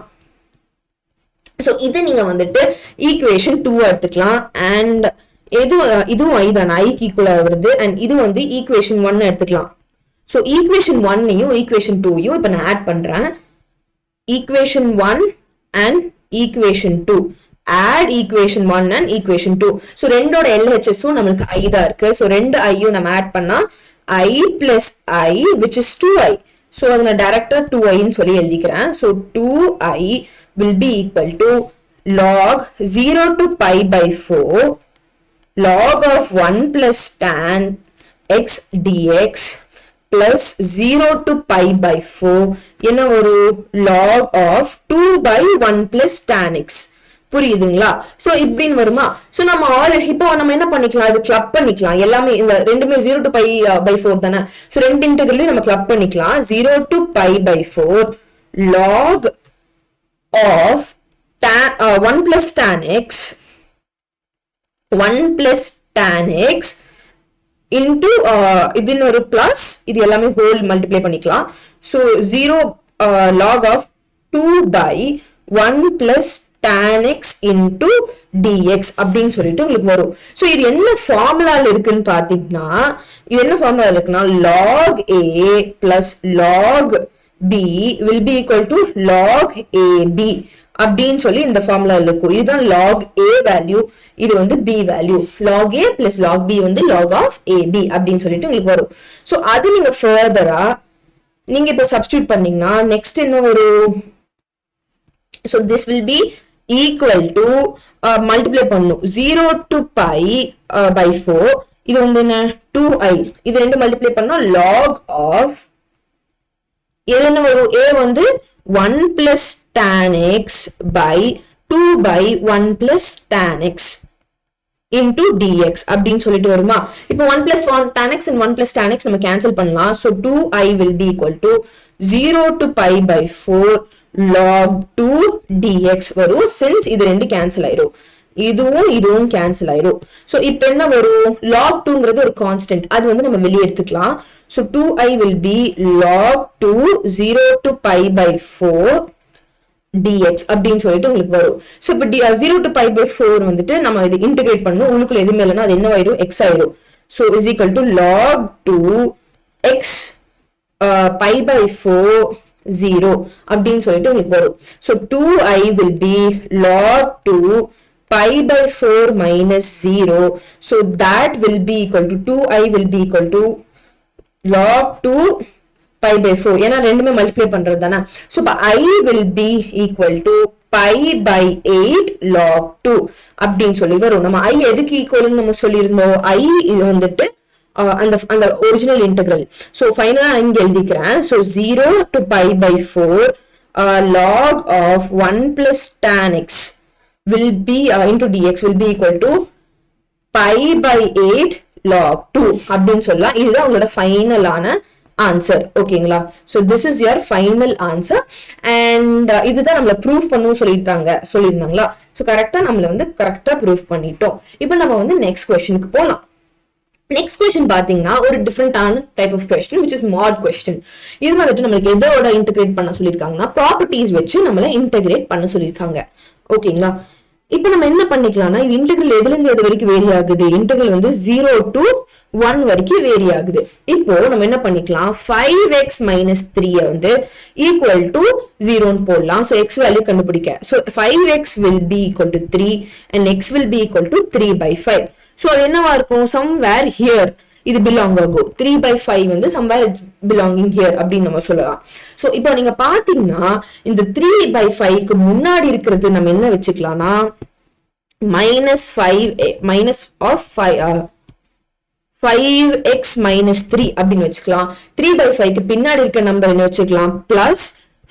So இது நீங்க வந்துட்டு ஈக்குவேஷன் 2 எடுத்துக்கலாம். and இதுவும் i தான், i க்கு ஈக்குவலா வருது. and இது வந்து ஈக்குவேஷன் 1 எடுத்துக்கலாம். So ஈக்குவேஷன் 1யும் ஈக்குவேஷன் 2யும் இப்ப நான் ஆட் பண்றேன். equation 1 and equation 2. add equation 1 and equation 2. so ரெண்டோட LHS நமக்கு i தான் இருக்கு. so ரெண்டு i நம்ம ஆட் பண்ணா i plus i which is 2i. so அத நான் டைரக்டா 2i ன்னு சொல்லி எழுதிக்கிறேன். so 2i will be equal to log 0 to pi by 4 log of 1 plus tan x dx plus 0 to pi by 4 என்ன ஒரு log of 2 by 1 plus tan x. புரியுதுங்களா? So இப்படின்னு வருமா? சோ நம்ம ஆல்ரெடி இப்போ நம்ம என்ன பண்ணிக்கலாம்? அது கிளப் பண்ணிக்கலாம். எல்லாமே இந்த ரெண்டுமே 0 to pi by 4 தானே. சோ ரெண்டு இன்டெகிரலையும் நம்ம கிளப் பண்ணிக்கலாம். 0 to pi by 4 log of 1 plus tan x 1 plus tan x into இது ஒரு plus இது எல்லாமே whole multiply பண்ணிக்கலாம். so 0 log of 2 by 1 plus tan x into dx அப்படின்னு சொல்லிட்டு உங்களுக்கு வரும். so இது என்ன ஃபார்முலால இருக்குன்னு பாத்தீங்கன்னா இது என்ன ஃபார்முலா இருக்குன்னா log a plus log b will be equal to log ab அப்படின்னு சொல்லி இந்த ஃபார்முலா இருக்கும். இதுதான் log a வேல்யூ, இது வந்து b value. log a plus log b வந்து log of ab அப்படின்னு சொல்லிட்டு உங்களுக்கு வரும். சோ அது நீங்க ஃபர்தரா நீங்க இப்ப சப்ஸ்டிட்யூட் பண்ணீங்கன்னா நெக்ஸ்ட் என்ன வரும்? so this will be equal to multiply பண்ணும் 0 to pi by 4, இது வந்து என்ன 2i, இது ரெண்டு மல்டிப்ளை பண்ணா log of இது என்ன வரும்? a வந்து 1 plus tan x by 2 by 1 plus tan x into dx அப்படின்னு சொல்லிட்டு வருமா? இப்போ 1 plus tan x and 1 plus tan x நம்ம கேன்சல் பண்ணலாம். so 2i will be equal to 0 to pi by 4 log 2 dx வரும். since இது ரெண்டு கேன்சல் ஆயிரும், இதுவும் கேன்சல் ஆயிரும். சோ இப்போ என்ன வரும்? log 2ங்கிறது ஒரு கான்ஸ்டன்ட், அது வந்து நம்ம வெளியே எடுத்துக்கலாம். so 2i will be log 2 0 to pi by 4 dx அப்படின்னு சொல்லிட்டு உங்களுக்கு வரும். சோ இப்போ 0 to pi by 4 வந்துட்டு நம்ம இது இன்டகிரேட் பண்ணனும். உள்ளுக்குள்ள எதுமே இல்லனா அது என்ன ஆயிரும்? x ஆயிரும். so is equal to log 2 x pi by 4 0 அப்படின்னு சொல்லிட்டு உங்களுக்கு வரும். so 2i will be log 2 pi by 4 minus 0, so that will be equal to 2i will be equal to log 2 pi by 4, ஏன்னா ரெண்டுமே multiply பண்றது தானே. so இப்போ I will be equal to pi by 8 log 2 அப்படின்னு சொல்லி வரும். நம்ம I எதுக்கு ஈக்குவல்னு நம்ம சொல்லியிருந்தோம்? I இது வந்துட்டு அந்த ஒரிஜினல் இன்டெக்ரல். so ஃபைனலா இங்க எழுதிக்கிறேன். so 0 to pi by 4 log of 1 plus tan x will be into dx will be equal to pi by 8 log 2 அப்படின்னு சொல்லலாம். இதுதான் உங்களோட ஃபைனலான ஆன்சர். ஓகேங்களா? so this is your final answer and இதுதான் நம்மள ப்ரூஃப் பண்ணனும் சொல்லிருந்தாங்களா? so கரெக்ட்டா நம்மள வந்து கரெக்ட்டா ப்ரூஃப் பண்ணிட்டோம். இப்போ நம்ம வந்து நெக்ஸ்ட் क्वेश्चनக்கு போலாம். நெக்ஸ்ட் क्वेश्चन பாத்தீங்கன்னா ஒரு டிஃபரண்டான type of question which is mod question. இது வந்துட்டு நமக்கு எதோட இன்டகிரேட் பண்ண சொல்லிருக்காங்கன்னா ப்ராப்பர்ட்டீஸ் வச்சு நம்மள இன்டகிரேட் பண்ண சொல்லிருக்காங்க. ஓகேங்களா? இப்போ நம்ம என்ன பண்ணிக்கலாம்னா இது இன்டெகிரல் எதுல இருந்து எது வரைக்கும் வேரி ஆகுது? இன்டெகிரல் வந்து 0 to 1 வரைக்கும் வேரி ஆகுது. இப்போ நம்ம என்ன பண்ணிக்கலாம்? 5x minus 3 வந்து equal to 0 ன்னு போடலாம். so x வேல்யூ கண்டுபிடிக்க. so 5x will be equal to 3 and x will be equal to 3 by 5. so அது என்னவா இருக்கும்? somewhere here இது belong ஆகும். 3 by 5 வந்து somewhere it's belonging here அப்படின்னு நம்ம சொல்லலாம். so இப்போ நீங்க பாத்தீங்கன்னா இந்த 3 by 5க்கு முன்னாடி இருக்கிறது நம்ம என்ன வச்சுக்கலாம்னா minus 5x minus 3 அப்படின்னு வச்சுக்கலாம். 3 by 5க்கு பின்னாடி இருக்க நம்பர் என்ன வச்சுக்கலாம்? plus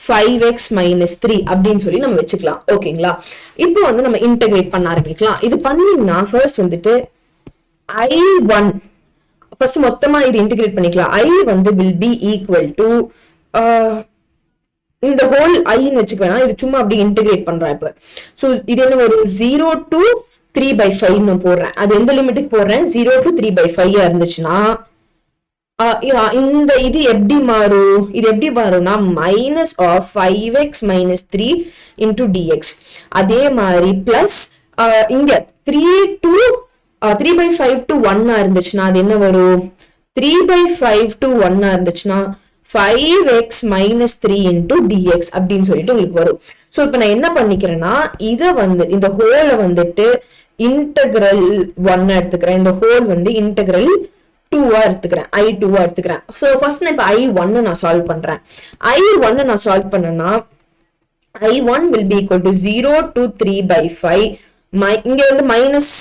5x minus 3 அப்படின்னு சொல்லி நம்ம வச்சுக்கலாம். ஓகேங்களா? இப்போ வந்து நம்ம இன்டகிரேட் பண்ண ஆரம்பிக்கலாம். இது பண்ணீங்கன்னா ஃபர்ஸ்ட் வந்துட்டு I1 ஃபர்ஸ்ட் மொத்தமா இது இன்டகிரேட் பண்ணிக்கலாம். I வந்து will be equal to இந்த ஹோல் I ன்னு வச்சுக்கலாம். இது சும்மா அப்படியே இன்டகிரேட் பண்றேன் இப்ப. சோ இது என்ன வரும்? 0 to 3 by 5 ன்னு போடுறேன். அது எந்த லிமிட்டுக்கு போடுறேன்? 0 to 3 by 5 இருந்துச்சுன்னா இந்த இது எப்படி மாறும்? இது எப்படி மாறும்னா minus of 5x minus 3 into dx. அதே மாதிரி பிளஸ் இங்க 3 by 5 to 1 இருந்துச்சுன்னா அது என்ன வரும்? 3 by 5 to 1 இருந்துச்சுன்னா 5x minus 3 into dx அப்படின்னு சொல்லிட்டு உங்களுக்கு வரும். சோ இப்போ நான் என்ன பண்ணிக்கிறேன்னா இத வந்து இந்த ஹோலை வந்துட்டு இன்டெகிரல் 1 எடுத்துக்கிறேன். இந்த ஹோல் வந்து இன்டெகிரல் 2 எடுத்துக்கிறேன். I2 எடுத்துக்கிறேன். சோ ஃபர்ஸ்ட் நான் இப்ப I1 நான் சால்வ் பண்றேன். I1 நான் சால்வ் பண்ணனா I1 will be equal to 0 to 3 by 5. இங்க வந்து மைனஸ்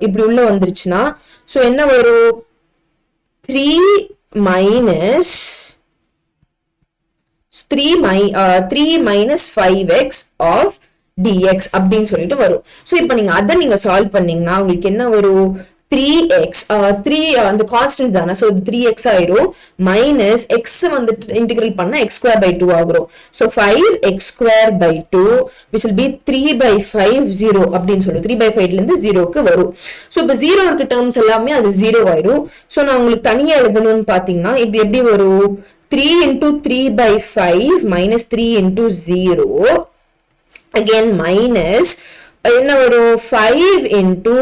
இப்படி உள்ள வந்துருச்சுன்னா சோ என்ன வரும்? 3 minus 5x of dx அப்படின்னு சொல்லிட்டு வரும். சோ இப்போ நீங்க அத நீங்க சால்வ் பண்ணீங்கன்னா உங்களுக்கு என்ன வரும்? 3x 3 அந்த கான்ஸ்டன்ட் தான. சோ 3x ஆயிரும் மைனஸ் x வந்து இன்டகிரேட் பண்ணா x square by 2 ஆகும். So 5x square by 2 which will be 3 by 5 0 அப்படினு சொல்லுது. 3 by 5 ல இருந்து 0 க்கு வரும். சோ இப்ப 0 இருக்க டேர்ம்ஸ் எல்லாமே அது 0 ஆயிரும். சோ நான் உங்களுக்கு தனியா எழுதணும்னு பாத்தீங்கன்னா இது எப்படி வரும்? 3 into 3 by 5 minus 3 into 0 again minus என்ன வரும்? 5 into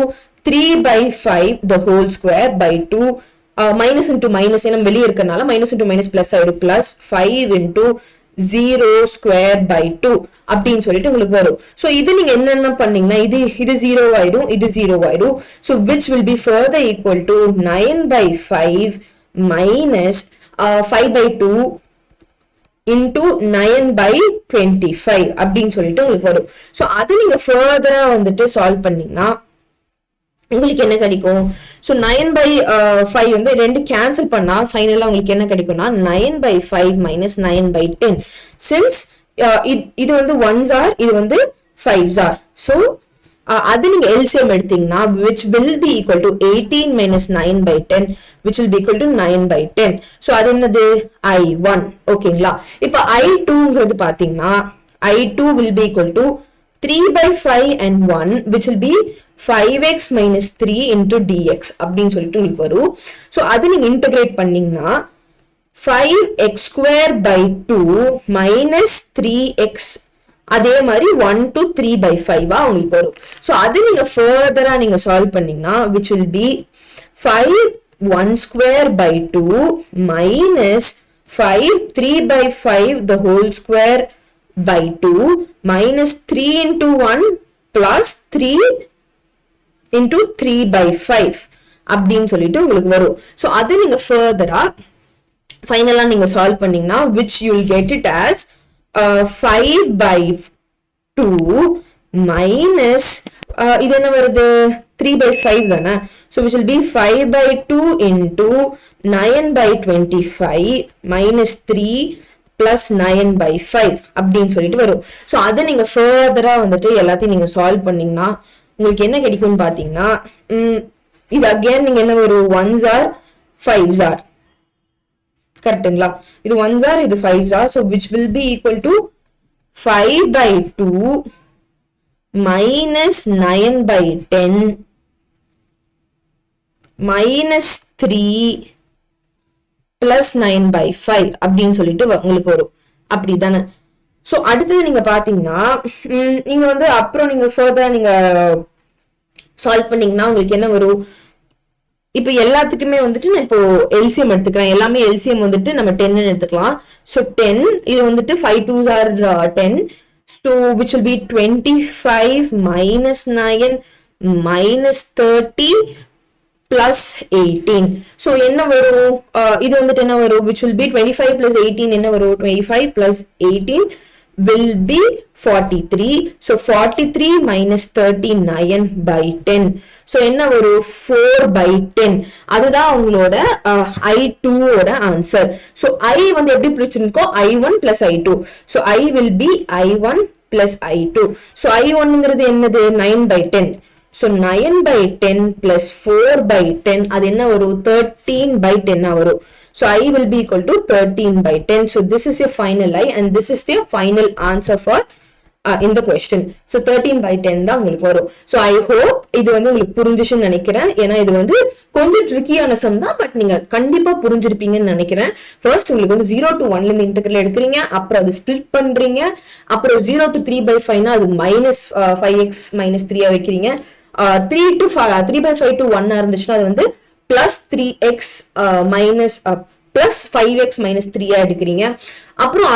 3 by 5 the whole square by 2 minus into minus ஏன்னா வெளியே இருக்கனால minus into minus plus ஆயிடும் plus 5 into 0 square by 2 அப்படின்னு சொல்லிட்டு உங்களுக்கு வரும். So இது நீங்க என்னென்ன பண்ணீங்கன்னா இது 0 ஆயிடும், இது 0 ஆயிடும். So which will be further equal to 9 by 5 minus 5 by 2 into 9 by 25 அப்படின்னு சொல்லிட்டு உங்களுக்கு வரும். So அது நீங்க further வந்துட்டு சால்வ் பண்ணீங்கன்னா உங்களுக்கு என்ன கிடைக்கும்? So 9 by 5 வந்து ரெண்டு கேன்சல் பண்ணா ஃபைனலா உங்களுக்கு என்ன கிடைக்கும்னா 9 by 5 minus 9 by 10. Since இது வந்து 1s are, இது வந்து 5s are. So அது நீங்க LCM எடுத்தீங்கன்னா which will be equal to 18 minus 9 by 10 which will be equal to 9 by 10. So அது என்னது? I1. ஓகேங்களா? இப்போ I2ங்கிறது பாத்தீங்கன்னா I2 will be equal to 3 by 5 and 1 which will be 5x minus 3 into dx அப்படின்னு சொல்லிட்டு உங்களுக்கு வரும். So அது நீங்க இன்டகிரேட் பண்ணீங்கன்னா 5x square by 2 minus 3x அதே மாதிரி 1 to 3 by 5 உங்களுக்கு வரும். So அது நீங்க further நீங்க சால்வ் பண்ணீங்கன்னா which will be 5 1 square by 2 minus 5 3 by 5 the whole square by 2 minus 3 into 1 plus 3 into 3 by 5 அப்படின்னு சொல்லிட்டு உங்களுக்கு வரும். So அது நீங்க further ஃபைனலா நீங்க சால்வ் பண்ணீங்கன்னா which you will get it as 5 by 2 minus இது என்ன வருது? 3 by 5 தானே. So which will be 5 by 2 into 9 by 25 minus 3 plus 9 by 5 அப்படின்னு சொல்லிட்டு வரும். So அதை நீங்க further வந்துட்டு எல்லாத்தையும் நீங்க சால்வ் பண்ணீங்கன்னா உங்களுக்கு என்ன கிடைக்கும்னு பாத்தீங்கன்னா இது அகைன் நீங்க என்ன வரும்? 1s are 5s are கரெக்ட்டுங்களா? இது 1s are, இது 5s are. So which will be equal to 5 by 2 minus 9 by 10 minus 3 plus 9 by 5 அப்படின்னு சொல்லிட்டு உங்களுக்கு வரும். அப்படிதானே? சோ அடுத்தது நீங்க பாத்தீங்கன்னா நீங்க வந்து அப்புறம் நீங்க ஃபர்தரா நீங்க சால்வ் பண்ணீங்கன்னா உங்களுக்கு என்ன வரும்? இப்போ எல்லாத்துக்குமே வந்துட்டு நான் இப்போ எல்சிஎம் எடுத்துக்கிறேன். எல்லாமே எல்சிஎம் வந்துட்டு நம்ம 10 எடுத்துக்கலாம். சோ 10 இது வந்துட்டு 5 2s are 10. So which will be 25 minus 9 minus 30 plus 18. So என்ன வரும்? இது வந்துட்டு என்ன வரும்? Which will be 25 plus 18 என்ன வரும்? 25 plus 18 will be 43. So 43 minus 39 by 10. So என்ன வரும்? 4 by 10. அதுதான் உங்களோட I2 ஓட ஆன்சர். So I வந்து எப்படி பிரிச்சிருக்கோ I1 plus I2. So I will be I1 plus I2. So I1ங்கிறது என்னது? 9 by 10. So 9 by 10 plus 4 by 10 அது என்ன வரும்? 13 by 10 வரும். So I will be equal to 13 by 10. So this is your final I and this is your final answer for in the question. So 13 by 10 தான் உங்களுக்கு வரும். So I hope இது வந்து உங்களுக்கு புரிஞ்சிச்சுன்னு நினைக்கிறேன். ஏன்னா இது வந்து கொஞ்சம் ட்ரிக்கியான சம் தான், பட் நீங்க கண்டிப்பா புரிஞ்சிருப்பீங்கன்னு நினைக்கிறேன். ஃபர்ஸ்ட் உங்களுக்கு வந்து 0 to 1ல இருந்து இன்டெகிரல் எடுக்கிறீங்க, அப்புறம் அது ஸ்ப்ளிட் பண்றீங்க, அப்புறம் 0 to 3 by 5 னா அது minus 5x minus 3 வைக்கிறீங்க. 3 by 5 to 1 இருந்துச்சுன்னா அது வந்து plus 3x minus plus 5x minus 3 எடுக்கிறீங்க. அப்புறம்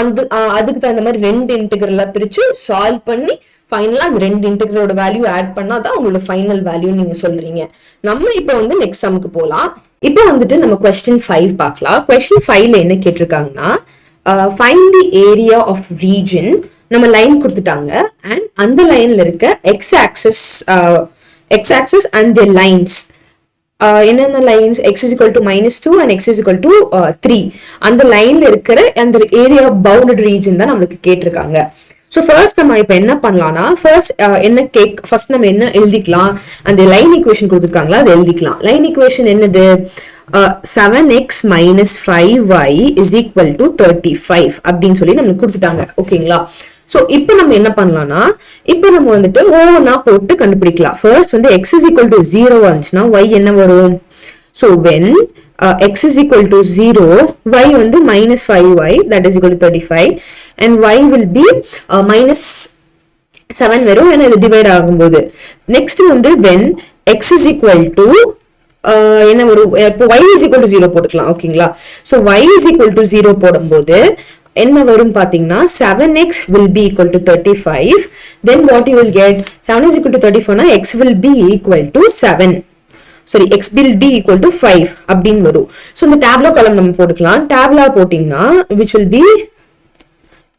அதுக்கு தகுந்த மாதிரி ரெண்டு இன்டெகிரலா பிரிச்சு சால்வ் பண்ணி ஃபைனலா அந்த ரெண்டு இன்டெகிரலோட வேல்யூ ஆட் பண்ணாதான் உங்களோட ஃபைனல் வேல்யூ நீங்க சொல்றீங்க. நம்ம இப்போ வந்து நெக்ஸ்ட் சம்க்கு போலாம். இப்போ வந்துட்டு நம்ம question 5 பார்க்கலாம். question 5ல என்ன கேட்டிருக்காங்கன்னா find the area of region. நம்ம லைன் கொடுத்துட்டாங்க and அந்த லைன்ல இருக்க x axis and the lines என்னென்ன lines x is equal to -2 and x is equal to 3 அந்த லைன்ல இருக்கிற அந்த ஏரியா பவுண்டட் ரீஜன் தான் நமக்கு கேட்டிருக்காங்க. ஸோ ஃபர்ஸ்ட் நம்ம இப்போ என்ன பண்ணலாம்னா ஃபர்ஸ்ட் நம்ம என்ன எழுதிக்கலாம்? அந்த லைன் ஈக்குவேஷன் கொடுத்துருக்காங்களா அதை எழுதிக்கலாம். லைன் ஈக்குவேஷன் என்னது? 7x minus 5y is equal to 35 அப்படின்னு சொல்லி நமக்கு கொடுத்துட்டாங்க. ஓகேங்களா? சோ இப்போ நம்ம என்ன பண்ணலாம்னா இப்போ நம்ம வந்துட்டு ஓவனா போட்டு கண்டுபிடிக்கலாம். ஃபர்ஸ்ட் வந்து x is equal to 0 வந்துச்சுன்னா y என்ன வரும்? So when x is equal to 0, y வந்து minus 5y that is equal to 35 and y will be minus 7 வரும் ஏன்னா இது டிவைட் ஆகும்போது. நெக்ஸ்ட் வந்து when x is equal to என்ன வரும்? இப்போ y is equal to 0 போட்டுக்கலாம். ஓகேங்களா? So y is equal to 0 போடும்போது என்ன வரும் பாத்தீங்கன்னா 7x will be equal to 35. Then what you will get? 7 is equal to 34 na x will be equal to 7. Sorry, x will be equal to 5 அப்படின்னு வரும். So இந்த tableau column நம்ம போட்டுக்கலாம். tableau போட்டிங்கன்னா which will be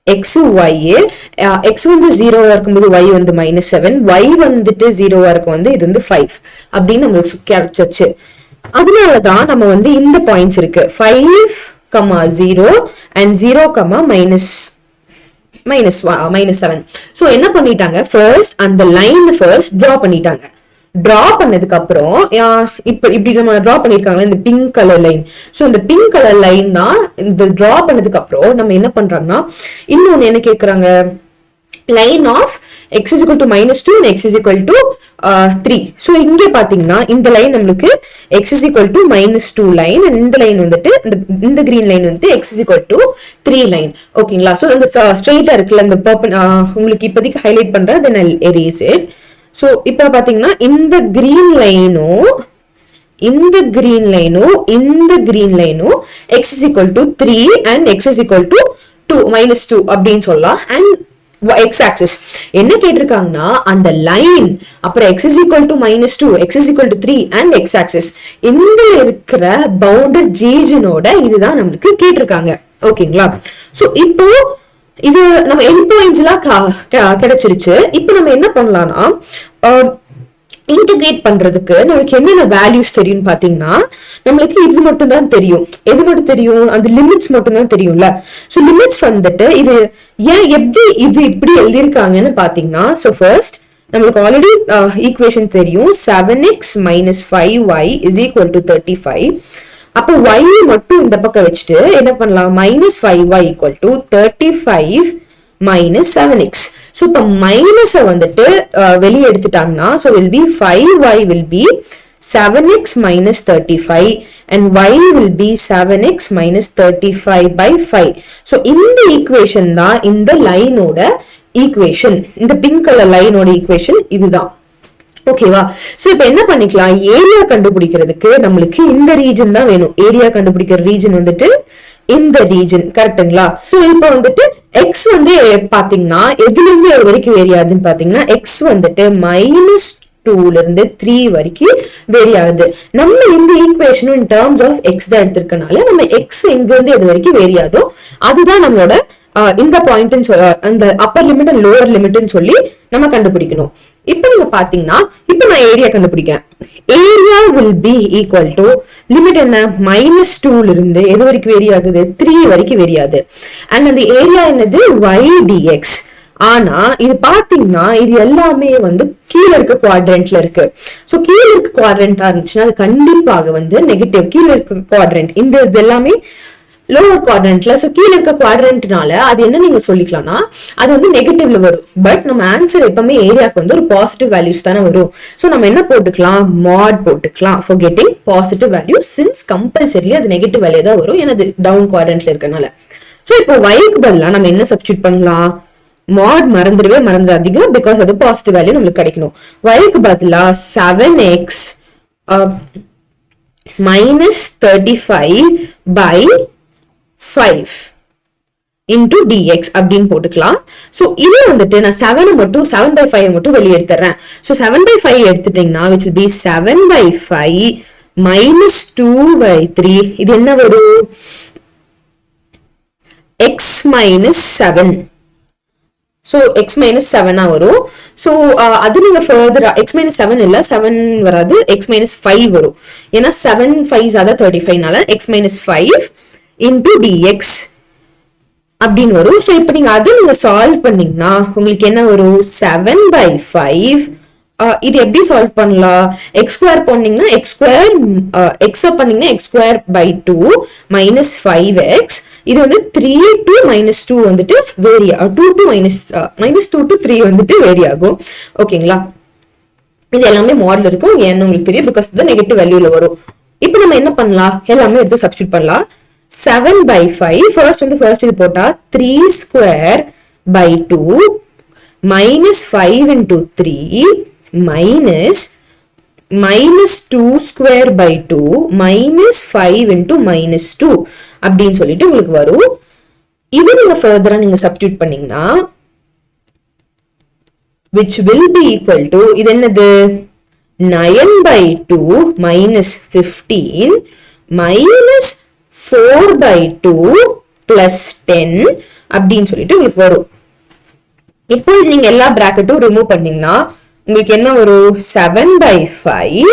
x y x வந்து 0 இருக்கும்போது y வந்து -7, y வந்துட்டு 0 இருக்கும் வந்து இது வந்து 5 அப்படின்னு நமக்கு கிடைச்சிச்சு. அதனால தான் நம்ம வந்து இந்த பாயிண்ட்ஸ் இருக்கு 5, 0 and 0, -7. So என்ன பண்ணிட்டாங்க ஃபர்ஸ்ட் அந்த லைன் ஃபர்ஸ்ட் டிரா பண்ணிட்டாங்க. டிரா பண்ணதுக்கு அப்புறம் இப்படி நம்ம டிரா பண்ணிருக்காங்க இந்த பிங்க் கலர் லைன். சோ இந்த பிங்க் கலர் லைன் தான் இந்த டிரா பண்ணதுக்கு அப்புறம் நம்ம என்ன பண்றாங்கன்னா இன்னொன்னு என்ன கேக்குறாங்க line of x is equal to -2 and x is equal to 3. So இங்க பாத்தீங்கன்னா இந்த லைன் நமக்கு x is equal to -2 line and இந்த லைன் வந்துட்டு இந்த green லைன் வந்துட்டு x is equal to 3 line. ஓகேங்களா? சோ இந்த ஸ்ட்ரெயிட்டா இருக்குல இந்த உங்களுக்கு இப்போதைக்கு ஹைலைட் பண்றேன், then I'll erase it. So இப்போ பாத்தீங்கன்னா இந்த green லைனும் இந்த green லைனும் இந்த green லைனும் x is equal to 3 and x is equal to 2 -2 அப்படின்னு சொல்லலாம். and x axis என்ன கேட்டிருக்காங்கன்னா அந்த லைன் அப்புறம் x is equal to -2 x is equal to 3 and x axis இந்த இருக்கிற bounded regionோட இதுதான் நமக்கு கேட்டிருக்காங்க. ஓகேங்களா? சோ இப்போ இது நம்ம எண்ட் பாயிண்ட்ஸ்லாம் கிடைச்சிருச்சு. இப்போ நம்ம என்ன பண்ணலாம்னா இன்டிகிரேட் பண்றதுக்கு நமக்கு என்னென்ன வேல்யூஸ் தெரியும் பாத்தீங்கன்னா நம்மளுக்கு இது மட்டும் தான் தெரியும். எது மட்டும் தெரியும்? அந்த லிமிட்ஸ் மட்டும் தான் தெரியும்ல. சோ லிமிட்ஸ் வந்துட்டு இது ஏன் எப்படி இது இப்படி எழுதிருக்காங்கன்னு பாத்தீங்கன்னா சோ ஃபர்ஸ்ட் நம்மளுக்கு ஆல்ரெடி ஈக்குவேஷன் தெரியும் 7x - 5y is equal to 35. அப்ப y மட்டும் இந்த பக்கம் வச்சுட்டு என்ன பண்ணலாம் -5y equal to 35 - 7x. So இப்ப மைனஸ வந்துட்டு வெளியே எடுத்துட்டாங்கன்னா so will be 5y will be 7x - 35 and y will be 7x - 35 by 5. So இந்த ஈக்குவேஷன் தான் இந்த லைனோட ஈக்குவேஷன். இந்த பிங்க் கலர் லைனோட ஈக்குவேஷன் இதுதான். ஓகேவா? சோ இப்போ என்ன பண்ணிக்கலாம் ஏரியா கண்டுபிடிக்கிறதுக்கு நம்மளுக்கு இந்த ரீஜன் தான் வேணும். ஏரியா கண்டுபிடிக்கிற ரீஜன் வந்துட்டு இந்த ரீஜன் கரெக்ட்டுங்களா? சோ இப்போ வந்துட்டு x வந்து பாத்தீங்கன்னா எதுல இருந்து எது வரைக்கும் வேரி ஆகுதுன்னு பாத்தீங்கன்னா x வந்துட்டு -2ல இருந்து 3 வரைக்கும் வேரி ஆகுது. நம்ம இந்த ஈக்குவேஷனும் in terms of x தான் எடுத்திருக்கனால நம்ம x எங்க இருந்து எது வரைக்கும் வேரி ஆகுதோ அதுதான் நம்மளோட இந்த பாயிண்ட் அந்த அப்பர் லிமிட் அண்ட் லோவர் லிமிட்னு சொல்லி நம்ம கண்டுபிடிக்கணும். இப்போ நீங்க பாத்தீங்கன்னா இப்போ நான் ஏரியா கண்டுபிடிக்கிறேன். Area will be equal to limit என்ன -2ல இருந்து எது வரைக்கும் வேரி ஆகுது 3 வரைக்கும் வேரி ஆகுது. அண்ட் அந்த ஏரியா என்னது y dx. ஆனா இது பாத்தீங்கன்னா இது எல்லாமே வந்து கீழே இருக்க குவாட்ரண்ட்ல இருக்கு. சோ கீழே இருக்க குவாட்ரண்டா இருந்துச்சுன்னா அது கண்டிப்பாக வந்து நெகட்டிவ். கீழே இருக்க குவாட்ரண்ட் இந்த இது எல்லாமே லோவர் குவாட்ரண்ட்ல. சோ கீழே இருக்க குவாட்ரண்ட்னால அது என்ன நீங்க சொல்லிக்கலாம்னா அது வந்து நெகட்டிவ்ல வரும். பட் நம்ம ஆன்சர் எப்பவுமே ஏரியாக்கு வந்து ஒரு பாசிட்டிவ் வேல்யூஸ் தானே வரும். சோ நம்ம என்ன போட்டுக்கலாம் மாட் போட்டுக்கலாம் for getting positive value since compulsorily அது நெகட்டிவ் வேல்யூ தான் வரும். ஏன்னா அது டவுன் குவாட்ரண்ட்ல இருக்கனால. சோ இப்போ y-க்கு பதிலா நம்ம என்ன சப்ஸ்டிட்யூட் பண்ணலாம் மாட் மறந்துடாதீங்க பிகாஸ் அது பாசிட்டிவ் வேல்யூ நம்மளுக்கு கிடைக்கணும். y-க்கு பதிலா 7x -35 by 5 into dx அப்படின்னு போட்டுக்கலாம். சோ இது வந்துட்டு நான் 7/5 மட்டும் வெளியே எடுத்துறேன். சோ 7/5 எடுத்துட்டீங்கன்னா which will be 7/5 -2/3 இது என்ன வரும் x -7. சோ x -7 வரும். சோ அது நீங்க ஃபர்தரா x -7 இல்ல 7 வராது x -5 வரும். ஏன்னா 7 5s ஆத 35னால x -5 into dx அப்படின்னு வரும். சோ இப்போ நீங்க அதை நீங்க சால்வ் பண்ணீங்கன்னா உங்களுக்கு என்ன வரும் 7/5. இது எப்படி சால்வ் பண்ணலாம் x ஸ்கொயர் பண்ணீங்கன்னா x ஸ்கொயர் x பண்ணீங்கன்னா x ஸ்கொயர் by 2 -5x. இது வந்து 3 to -2 வந்துட்டு வேரி 2 to -2 to 3 வந்துட்டு வேரி ஆகும். ஓகேங்களா? இது எல்லாமே மாடல் இருக்கும் ஏன்னு உங்களுக்கு தெரியும் பிகாஸ் இது நெகட்டிவ் வேல்யூல வரும். இப்போ நம்ம என்ன பண்ணலாம் எல்லாமே எடுத்து சப்ஸ்டிட்யூட் பண்ணலாம். 7/5 ஃபர்ஸ்ட் இது போட்டா 3 square by 2 -5 into 3 -2 square by 2 -5 into -2 அப்படின்னு சொல்லிட்டு உங்களுக்கு வரும். இது நீங்க ஃபர்தரா நீங்க சப்ஸ்டிட்யூட் பண்ணீங்கன்னா which will be equal to இது என்னது 9/2 minus 15 minus 4/2 plus 10 அப்படின்னு சொல்லிட்டு உங்களுக்கு வரும். இப்போ நீங்க எல்லா பிராக்கெட்டும் ரிமூவ் பண்ணீங்கன்னா உங்களுக்கு என்ன வரும் 7/5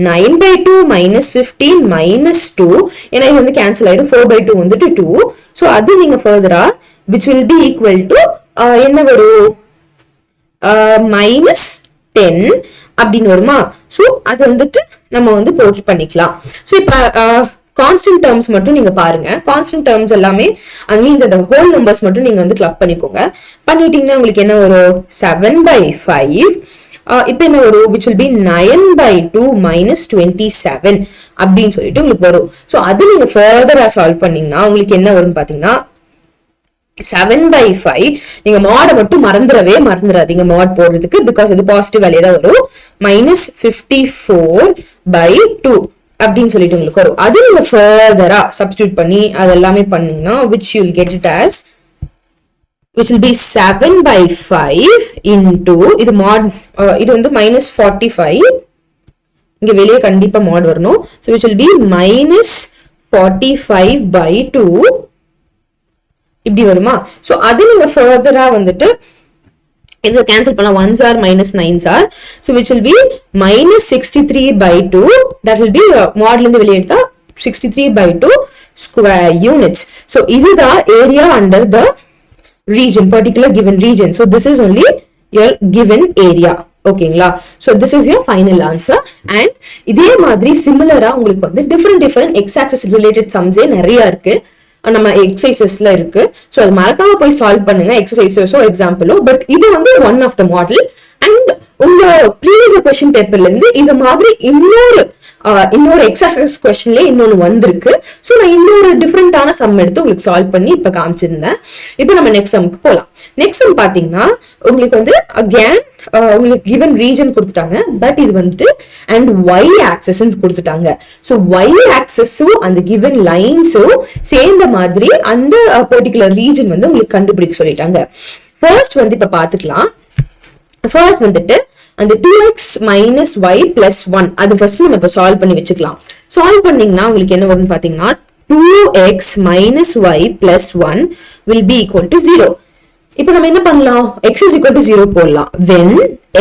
9/2 minus 15 minus 2 ஏன்னா இது வந்து கேன்சல் ஆயிரும் 4/2 வந்துட்டு 2 so அது நீங்க ஃபர்தரா which will be equal to என்ன வரும் minus 10 அப்படின்னு வருமா. ஸோ அது வந்துட்டு நம்ம வந்து போட்டு பண்ணிக்கலாம். ஸோ இப்போ கான்ஸ்டன்ட் டேர்ம்ஸ் மட்டும் நீங்க பாருங்க. கான்ஸ்டன்ட் டேர்ம்ஸ் எல்லாமே மீன்ஸ் அந்த ஹோல் நம்பர்ஸ் மட்டும் நீங்க வந்து கிளப் பண்ணிக்கோங்க. பண்ணிட்டீங்கன்னா உங்களுக்கு என்ன வரும் 7/5 இப்போ என்ன வரும் which will be 9/2 minus 27 அப்படின்னு சொல்லிட்டு உங்களுக்கு வரும். ஸோ அது நீங்க ஃபர்தரா சால்வ் பண்ணீங்கன்னா உங்களுக்கு என்ன வரும்னு பாத்தீங்கன்னா 7/5 நீங்க மாட் மட்டும் மறந்துடாதீங்க மாட் போடுறதுக்கு பிகாஸ் அது பாசிட்டிவ் வேல்யூ தான் வரும் minus 54/2 அப்படின்னு சொல்லிட்டு உங்களுக்கு வரும். அது நீங்க ஃபர்தரா சப்ஸ்டிட்யூட் பண்ணி அதெல்லாமே பண்ணீங்கன்னா which you will get it as which will be 7/5 into இது mod இது வந்து minus 45 இங்க வெளியே கண்டிப்பா mod வரணும். so which will be minus 45/2 இப்படி வருமா. சோ அது நீங்க ஃபர்தரா வந்துட்டு இத கேன்சல் பண்ணலாம் 1s are minus 9s are so which will be minus 63/2 that will be modல இருந்து வெளிய எடுத்தா 63/2 square units. so இதுதான் area under the region particular given region. so this is only your given area. ஓகேங்களா. so this is your final answer and இதே மாதிரி சிமிலரா உங்களுக்கு வந்து different x axis related sums நிறைய இருக்கு நம்ம எக்ஸசைசஸ்ல இருக்கு. சோ அது மறக்காம போய் சால்வ் பண்ணுங்க எக்ஸசைசஸோ எக்ஸாம்பிளோ. பட் இது வந்து one of the model and உங்க ப்ரீவியஸ் क्वेश्चन பேப்பர்ல இருந்து இந்த மாதிரி இன்னொரு எக்ஸசைஸ் क्वेश्चनல இன்னொன்னு வந்திருக்கு. சோ நான் இன்னொரு டிஃபரெண்டான சம் எடுத்து உங்களுக்கு சால்வ் பண்ணி இப்ப காமிச்சிருந்தேன். இப்போ நம்ம நெக்ஸ்ட் சம்க்கு போலாம். நெக்ஸ்ட் சம் பாத்தீங்கன்னா உங்களுக்கு வந்து அகைன் உங்களுக்கு given region கொடுத்துட்டாங்க பட் இது வந்துட்டு and y axis கொடுத்துட்டாங்க. so y axis and given lines சேர்ந்த மாதிரி அந்த particular region வந்து உங்களுக்கு கண்டுபிடிக்க சொல்லிட்டாங்க. ஃபர்ஸ்ட் வந்து இப்ப பாத்துக்கலாம். ஃபர்ஸ்ட் வந்துட்டு அந்த 2x minus y plus 1 அது ஃபர்ஸ்ட் நம்ம இப்ப சால்வ் பண்ணி வச்சுக்கலாம். சால்வ் பண்ணீங்கன்னா உங்களுக்கு என்ன வரும்னு பாத்தீங்கன்னா 2x minus y plus 1 will be equal to 0. இப்போ நம்ம என்ன பண்ணலாம் x is equal to 0 போடலாம். when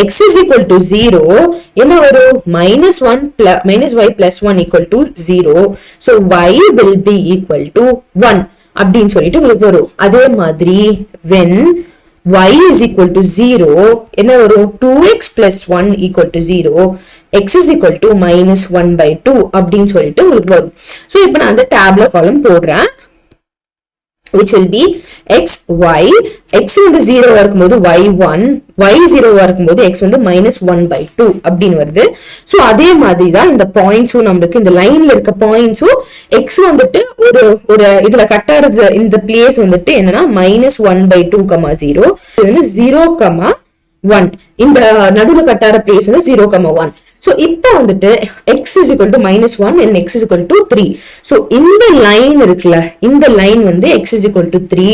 x is equal to 0 என்ன வரும் minus y plus 1 equal to 0 so y will be equal to 1 அப்படின்னு சொல்லிட்டு உங்களுக்கு வரும். அதே மாதிரி when y is equal to 0 என்ன வரும் 2x plus 1 equal to 0 x is equal to minus 1/2 அப்படின்னு சொல்லிட்டு உங்களுக்கு வரும். so இப்போ நான் அந்த டேப்ல காலம் போடுறேன் which will be x y x வந்து 0 இருக்கும்போது y 1 y 0 இருக்கும்போது x வந்து minus 1/2 அப்படின்னு வருது. சோ அதே மாதிரி தான் இந்த பாயிண்ட்ஸும் நமக்கு இந்த லைன்ல இருக்க பாயிண்ட்ஸும் x வந்துட்டு ஒரு இதுல கட் ஆகுது இந்த பிளேஸ் வந்துட்டு என்னன்னா minus 1/2, 0 இது வந்து 0, 1 இந்த நடுவுல கட் ஆற பிளேஸ் வந்து 0, 1. So இப்போ வந்துட்டு x is equal to minus 1 and x is equal to 3. So இந்த லைன் இருக்குல்ல இந்த லைன் வந்து x is equal to 3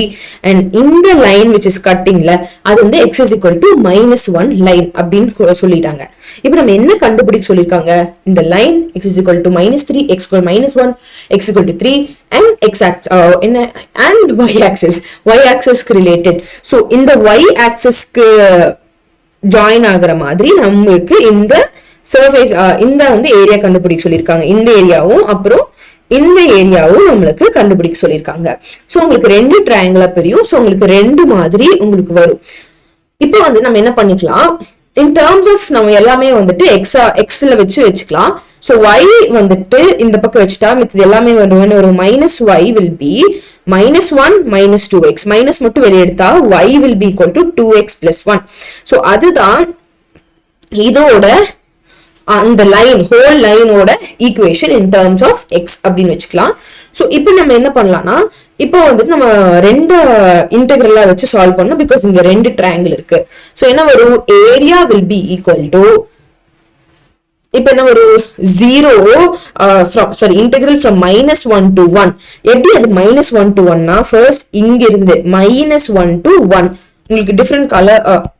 and இந்த லைன் which is cuttingல அது வந்து x is equal to minus 1 line அப்படின்னு சொல்லிட்டாங்க. இப்போ நம்ம என்ன கண்டுபிடிக்க சொல்லிருக்காங்க இந்த line x is equal to minus 3 x equal to minus 1 x equal to 3 and x axis and y axis related. So இந்த y axis க்கு ஜாயின் ஆகுற மாதிரி நமக்கு இந்த சர்ஃபேஸ் இந்த வந்து ஏரியா கண்டுபிடிக்க சொல்லிருக்காங்க. இந்த ஏரியாவும் அப்புறம் இந்த ஏரியாவும் நம்மளுக்கு கண்டுபிடிக்க சொல்லிருக்காங்க. சோ உங்களுக்கு ரெண்டு ட்ரையாங்கிளா பிரியும். சோ உங்களுக்கு ரெண்டு மாதிரி உங்களுக்கு வரும். இப்போ வந்து நம்ம என்ன பண்ணிக்கலாம் in terms of நம்ம எல்லாமே வந்துட்டு xல வச்சுக்கலாம். சோ y வந்துட்டு இந்த பக்கம் வச்சுட்டா மிச்சது எல்லாமே வரும். minus y will be minus 1 minus 2x minus மட்டும் வெளிய எடுத்தா y will be equal to 2x plus 1. So அதுதான் இதோட அந்த லைன் ஹோல் லைனோட equation in terms of x அப்படின்னு வச்சுக்கலாம். ஸோ இப்போ நம்ம என்ன பண்ணலாம்னா இப்போ வந்துட்டு நம்ம ரெண்டு இன்டெகிரலா வச்சு சால்வ் பண்ணோம் பிகாஸ் இங்க ரெண்டு ட்ரையாங்கிள் இருக்கு. ஸோ என்ன வரும் area will be equal to இப்ப என்ன ஒரு 0 integral from -1 to 1. எப்படி அது -1 to 1 னா first இங்க இருந்து -1 to 1 உங்களுக்கு டிஃபரண்ட்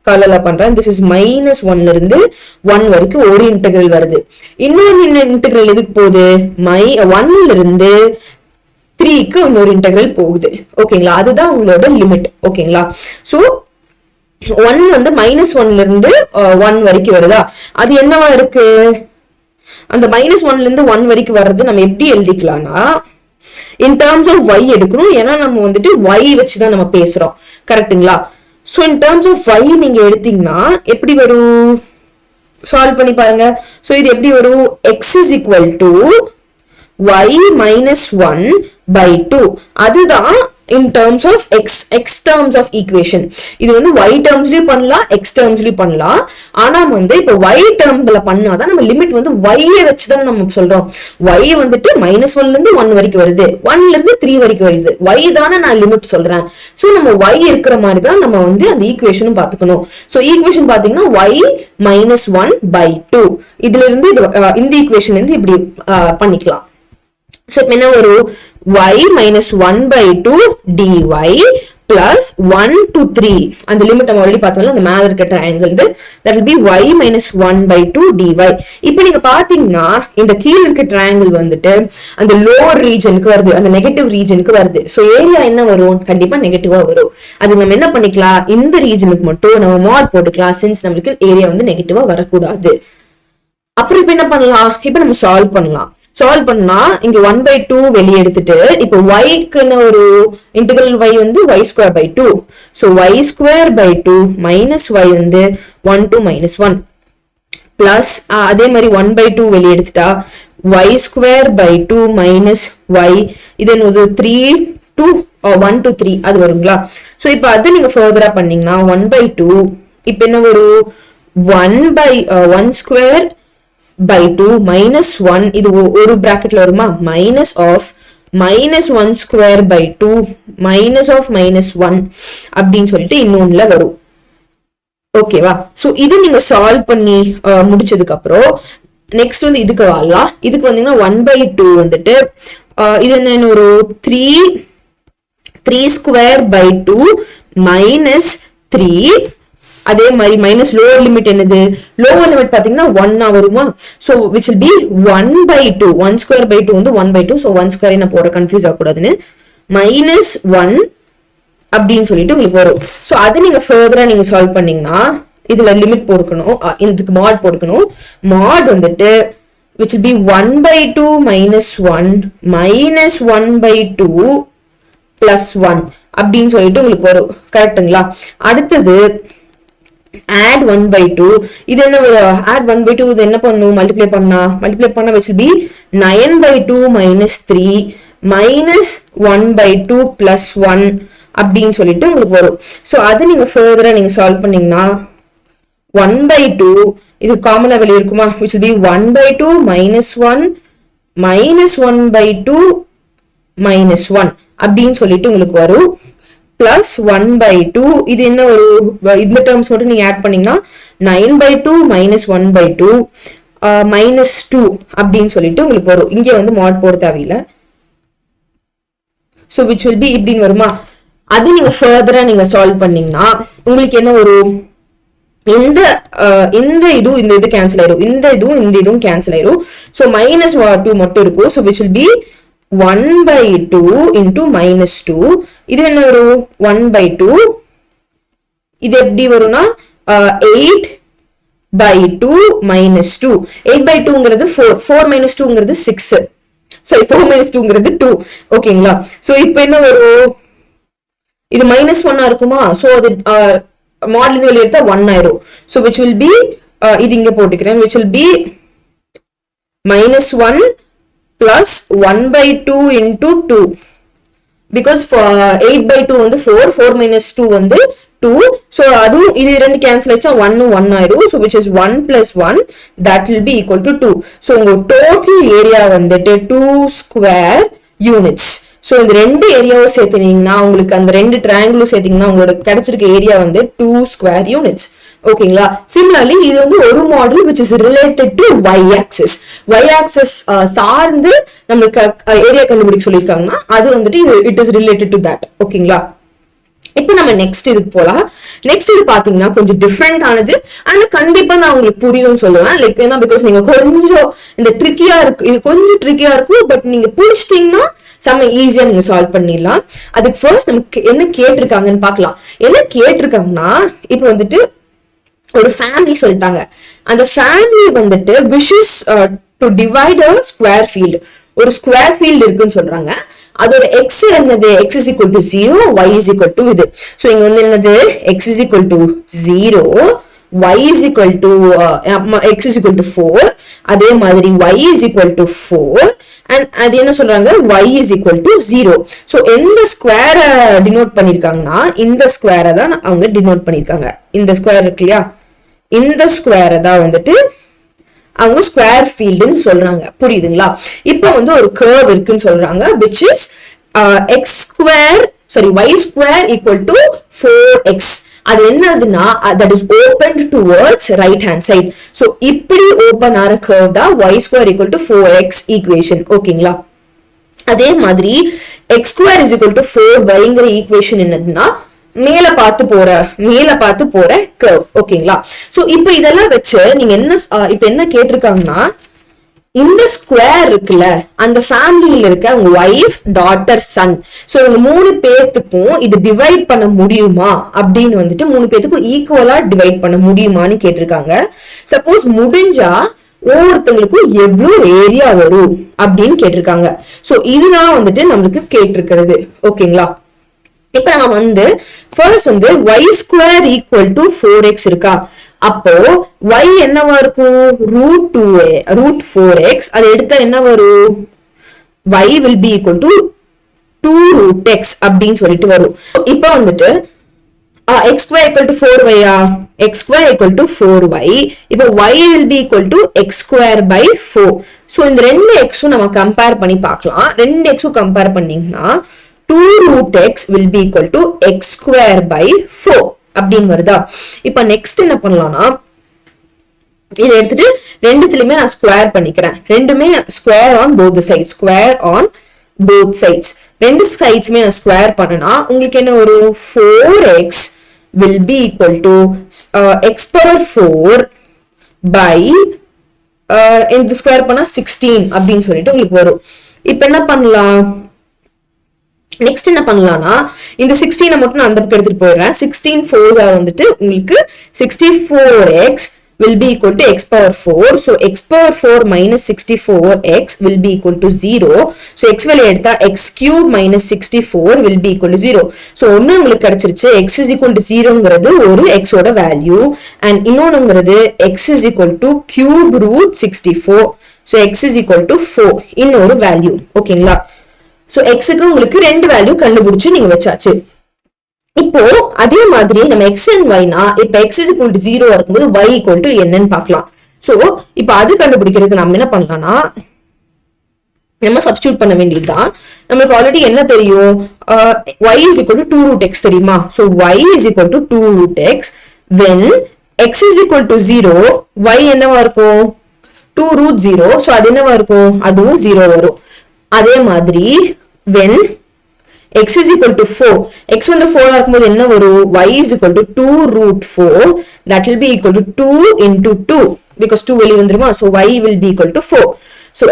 கலர்ல பண்றேன். this is -1 ல இருந்து 1 வரைக்கும் ஒரு இன்டெகிரல் வருது. இன்னொரு இன்டெகிரல் எதுக்கு போகுது 1 ல இருந்து 3 க்கு இன்னொரு இன்டெகிரல் போகுது. ஓகேங்களா, அதுதான் உங்களோட லிமிட். ஓகேங்களா, சோ 1 வந்து -1 ல இருந்து 1 வரைக்கும் வருதா, அது என்னவா இருக்கு, அந்த -1 ல இருந்து 1 வரைக்கும் வர்றது நம்ம எப்படி எழுதிக்கலாம்னா இன் டர்ம்ஸ் ஆஃப் y எடுக்கணும். ஏன்னா நம்ம வந்துட்டு y வச்சுதான் நம்ம பேசுறோம். கரெக்ட்டுங்களா? So in terms of y நீங்க எடுத்தீங்கன்னா எப்படி வரும், சால்வ் பண்ணி பாருங்க. சோ இது எப்படி வரும், x is equal to y minus 1 by 2. அதுதான் in terms of x terms of equation. இது வந்து y termsலயும் பண்ணலாம், x termsலயும் பண்ணலாம். ஆனா வந்து இப்ப y termல பண்ணாதான் நம்ம லிமிட் வந்து y வச்சுதான் நம்ம சொல்றோம். y வந்துட்டு -1 ல இருந்து 1 வரைக்கும் வருது, 1 ல இருந்து 3 வரைக்கும் வருது. y தானே நான் லிமிட் சொல்றேன். சோ நம்ம y இருக்கிற மாதிரி தான் நம்ம வந்து அந்த ஈக்குவேஷனும் பாத்துக்கணும். சோ ஈக்குவேஷன் பாத்தீங்கன்னா y -1 by 2. இதுல இருந்து இந்த ஈக்குவேஷன்ல இருந்து இப்படி பண்ணிக்கலாம். சோ என்ன வரும், y -1 by 2 dy plus 1 to 3. அந்த லிமிட் நம்ம ஆல்ரெடி பார்த்தோம்ல, அந்த மேல இருக்க ட்ரையாங்கிள் இது, that will be y -1 by 2 dy. இப்போ நீங்க பாத்தீங்கன்னா இந்த கீழ இருக்க ட்ரையாங்கிள் வந்துட்டு அந்த லோவர் ரீஜனுக்கு வருது, அந்த நெகட்டிவ் ரீஜனுக்கு வருது. சோ ஏரியா என்ன வரும், கண்டிப்பா நெகட்டிவா வரும். அது நம்ம என்ன பண்ணிக்கலாம், இந்த ரீஜனுக்கு மட்டும் நம்ம மாட் போட்டுக்கலாம், சின்ஸ் நம்மளுக்கு ஏரியா வந்து நெகட்டிவா வரக்கூடாது. அப்புறம் இப்ப என்ன பண்ணலாம், இப்ப நம்ம சால்வ் பண்ணலாம். சால்வ் பண்ணா இங்க 1 by 2 வெளியே எடுத்துட்டு இப்போ y-க்கு ஒரு இன்டெகிரல் y வந்து y square by 2. so y square by 2 minus y வந்து 1 to -1 plus அதே மாதிரி 1 by 2 வெளியே எடுத்துட்டா y square by 2 minus y இது என்னது 3 to 1 to 3 அது வருங்களா. சோ இப்போ அது நீங்க ஃபர்தரா பண்ணீங்கன்னா 1 by 2 இப்போ என்ன வரும் 1 by 1 square by 2 minus 1 இது ஒரு பிராக்கெட்ல வருமா, minus of -1 square by 2 minus of -1 அப்படின்னு சொல்லிட்டு இன்னொன்னுல வரும். ஓகேவா, சோ இது நீங்க சால்வ் பண்ணி முடிச்சதுக்கு அப்புறம் நெக்ஸ்ட் வந்து இதுக்கு வரலாம். இதுக்கு வந்தீங்கன்னா 1 by 2 வந்துட்டு இது என்ன ஒரு 3 square by 2 minus 3. அதே மாதிரி மைனஸ் லோவர் லிமிட் என்னது, லோவர் லிமிட் பாத்தீங்கன்னா 1 வருமா. So which will be 1 by 2, 1 square by 2 வந்து 1 by 2. சோ 1 square நான் போற கன்ஃபியூஸ் ஆகக்கூடாதுன்னு -1 அப்படின்னு சொல்லிட்டு உங்களுக்கு வரும். சோ அது நீங்க ஃபர்தரா நீங்க சால்வ் பண்ணீங்கன்னா இதுல லிமிட் போடுக்கணும், இதுக்கு மாட் போடுக்கணும். மாட் வந்துட்டு which will be 1 by 2 -1 -1 by 2 plus 1 அப்படின்னு சொல்லிட்டு உங்களுக்கு வரும். கரெக்ட்டுங்களா? அடுத்தது add 1 by 2. இது என்ன add 1 by 2 இது என்ன பண்ணும், மல்டிப்ளை பண்ணா which will be 9 by 2 minus 3 minus 1 by 2 plus 1 அப்படின்னு சொல்லிட்டு உங்களுக்கு வரும். சோ அது நீங்க ஃபர்தரா நீங்க சால்வ் பண்ணீங்கன்னா 1 by 2 இது காமனா வெளிய இருக்குமா, which will be 1 by 2 minus 1 minus 1 by 2 minus 1 அப்படின்னு சொல்லிட்டு உங்களுக்கு வரும். plus 1 by 2 இது என்ன ஒரு இந்த டேர்ம்ஸ் மட்டும் நீங்க ஆட் பண்ணீங்கன்னா 9 by 2 minus 1 by 2 minus 2 அப்படின்னு சொல்லிட்டு உங்களுக்கு வரும். இங்க வந்து மாட் போட தேவையில்லை. so which will be இப்படின்னு வருமா. அது நீங்க ஃபர்தரா நீங்க சால்வ் பண்ணீங்கன்னா உங்களுக்கு என்ன வரும், இந்த இது கேன்சல் ஆயிரும், இந்த இதுவும் கேன்சல் ஆயிரும். so -2 மட்டும் இருக்கும். so which will be 1 by 2 into -2. இது என்ன வரும் 1 by 2. இது எப்படி வரும்னா 8 by 2 minus 2. 8 by 2ங்கிறது 4 minus 2ங்கிறது 6. sorry 4 minus 2ங்கிறது 2. ஓகேங்களா. சோ இப்போ என்ன வரும், இது -1 இருக்குமா. சோ அது மாடல் இது வெளிய எடுத்தா 1 ஆயிரும். சோ which will be இது இங்க போட்டுக்கிறேன், which will be -1 plus 1 by 2 into 2. because 8 by 2 வந்து 4 minus 2 வந்து 2. so அதுவும் இது ரெண்டு கேன்சல் ஆயிச்சா 1 ஆயிரும். so which is 1 plus 1 that will be equal to 2. so உங்க total area வந்துட்டு 2 square units. சோ இந்த ரெண்டு ஏரியாவும் சேர்த்தீங்கன்னா உங்களுக்கு அந்த ரெண்டு ட்ரையாங்கிளும் சேர்த்தீங்கன்னா உங்களுக்கு கிடைச்சிருக்க ஏரியா வந்து 2 ஸ்கொயர் யூனிட்ஸ். ஓகேங்களா? சிமிலர்லி இது வந்து ஒரு model which is related to y axis. y axis சார்ந்து நமக்கு ஏரியா கண்டுபிடிக்க சொல்லிருக்காங்கன்னா அது வந்துட்டு it is related to that. ஓகேங்களா? இப்போ நம்ம நெக்ஸ்ட் இதுக்கு போலாம். நெக்ஸ்ட் இது பாத்தீங்கன்னா கொஞ்சம் டிஃப்ரெண்ட் ஆனது ஆனா கண்டிப்பா நான் உங்களுக்கு புரியும்னு சொல்லுவேன். லைக் ஏன்னா பிகாஸ் நீங்க கொஞ்சம் இந்த ட்ரிக்கியா இருக்கு, இது கொஞ்சம் ட்ரிக்கியா இருக்கும், பட் நீங்க புடிச்சிட்டீங்கன்னா செம்ம ஈஸியா நீங்க சால்வ் பண்ணிடலாம். அதுக்கு ஃபர்ஸ்ட் நமக்கு என்ன கேட்டிருக்காங்கன்னு பாக்கலாம். என்ன கேட்டிருக்காங்கன்னா இப்போ வந்துட்டு ஒரு ஃபேமிலி சொல்லிட்டாங்க. அந்த ஃபேமிலி வந்துட்டு wishes to divide a square field. ஒரு ஸ்கொயர் ஃபீல்ட் இருக்குன்னு சொல்றாங்க. அதோட x என்னது? x is equal to 0, y is equal to இது. சோ இங்க வந்து என்னது? x is equal to 0, y is equal to x is equal to 4. அதே மாதிரி y is equal to 4 and அது என்ன சொல்றாங்க? y is equal to 0. So எந்த ஸ்கொயரை டினோட் பண்ணிருக்காங்கன்னா இந்த ஸ்கொயரை தான் அவங்க டினோட் பண்ணிருக்காங்க. இந்த ஸ்கொயர் இருக்கு இல்லையா, இந்த ஸ்கொயரை தான் வந்துட்டு அவங்க ஸ்கொயர் ஃபீல்டுன்னு சொல்றாங்க. புரியுதுங்களா? இப்போ வந்து ஒரு கர்வ் இருக்குன்னு சொல்றாங்க which is y square equal to 4x. அது என்னதுன்னா that is opened towards right hand side. so இப்படி ஓபன் ஆற கர்வ் தான் y square equal to 4x equation. ஓகேங்களா? அதே மாதிரி x square is equal to 4yங்கிற ஈக்குவேஷன் என்னதுன்னா மேல பார்த்து போற கர்வ். ஓகேங்களா? சோ இப்போ இதெல்லாம் வச்சு நீங்க என்ன கேட்டிருக்காங்கன்னா இந்த ஸ்கொயர் இருக்குல்ல, அந்த ஃபேமிலியில இருக்க உங்க ஒய்ஃப், டாட்டர், சன், சோ இவங்க 3 பேத்துக்கும் இது டிவைட் பண்ண முடியுமா அப்படின்னு வந்துட்டு 3 பேத்துக்கும் ஈக்குவலா டிவைட் பண்ண முடியுமான்னு கேட்டிருக்காங்க. சப்போஸ் முடிஞ்சா ஒவ்வொருத்தங்களுக்கும் எவ்வளவு ஏரியா வரும் அப்படின்னு கேட்டிருக்காங்க. சோ இதுதான் வந்துட்டு நம்மளுக்கு கேட்டிருக்கிறது. ஓகேங்களா? இப்ப நம்ம வந்து ஃபர்ஸ்ட் வந்து y square equal to 4x இருக்கா, அப்போ y என்னவா இருக்கும்? root 4x. அது எடுத்தா என்ன வரும்? y will be equal to 2 root x அப்படின்னு சொல்லிட்டு வரும். இப்ப வந்துட்டு x square equal to 4y x square equal to 4y. இப்ப y will be equal to x square by 4. So இந்த ரெண்டு xும் நம்ம கம்பேர் பண்ணி பார்க்கலாம். ரெண்டு xும் கம்பேர் பண்ணீங்கன்னா 2 root x will be equal to x square by 4 அப்படின்னு வருதா? இப்ப நெக்ஸ்ட் என்ன பண்ணலாம்னா இதை எடுத்துட்டு ரெண்டுத்துலயுமே நான் ஸ்கொயர் பண்ணிக்கிறேன். ரெண்டுமே square on both sides, square on both sides. ரெண்டு சைட்ஸ்மே நான் ஸ்கொயர் பண்ணனா உங்களுக்கு என்ன வரும்? 4x will be equal to x power 4 by இந்த ஸ்கொயர் பண்ணா 16 அப்படின்னு சொல்லிட்டு உங்களுக்கு வரும். இப்ப என்ன பண்ணலாம்? நெக்ஸ்ட் என்ன பண்ணலாம்னா இந்த 16 மட்டும் நான் அந்த பக்கம் எடுத்துட்டு போயிடுறேன். 16 4s are வந்துட்டு உங்களுக்கு 64x will be equal to x power 4. so x power 4 minus 64x will be equal to 0. so x வெளிய எடுத்தா x cube minus 64 will be equal to 0. so ஒன்னு உங்களுக்கு கிடைச்சிருச்சு x is equal to 0ங்கிறது ஒரு x ஓட value and இன்னொன்னுங்கிறது x is equal to cube root 64. so x is equal to 4 இன்னொரு value. ஓகேங்களா? So x க்கு உங்களுக்கு ரெண்டு வேல்யூ கண்டுபிடிச்சு நீங்க வச்சாச்சு. இப்போ அதே மாதிரி நம்ம x and y னா இப்ப x is equal to 0 இருக்கும்போது y equal to என்னன்னு பார்க்கலாம். சோ இப்போ அது கண்டுபிடிக்கிறதுக்கு நம்ம என்ன பண்ணலாம்னா நம்ம சப்ஸ்டிட்யூட் பண்ண வேண்டியதுதான். நமக்கு ஆல்ரெடி என்ன தெரியும்? y is equal to 2 root x தெரியுமா? So y is equal to 2 root x when x is equal to 0 y என்னவா இருக்கும்? 2 root 0. சோ அது என்னவா இருக்கும்? அதுவும் 0 வரும். அதே மாதிரி when x is equal to 4 x வந்து 4 இருக்கும்போது என்ன வரும்? y is equal to 2 root 4 that will be equal to 2 into 2 because 2 வெளிய வந்துருமா? so y will be equal to 4. so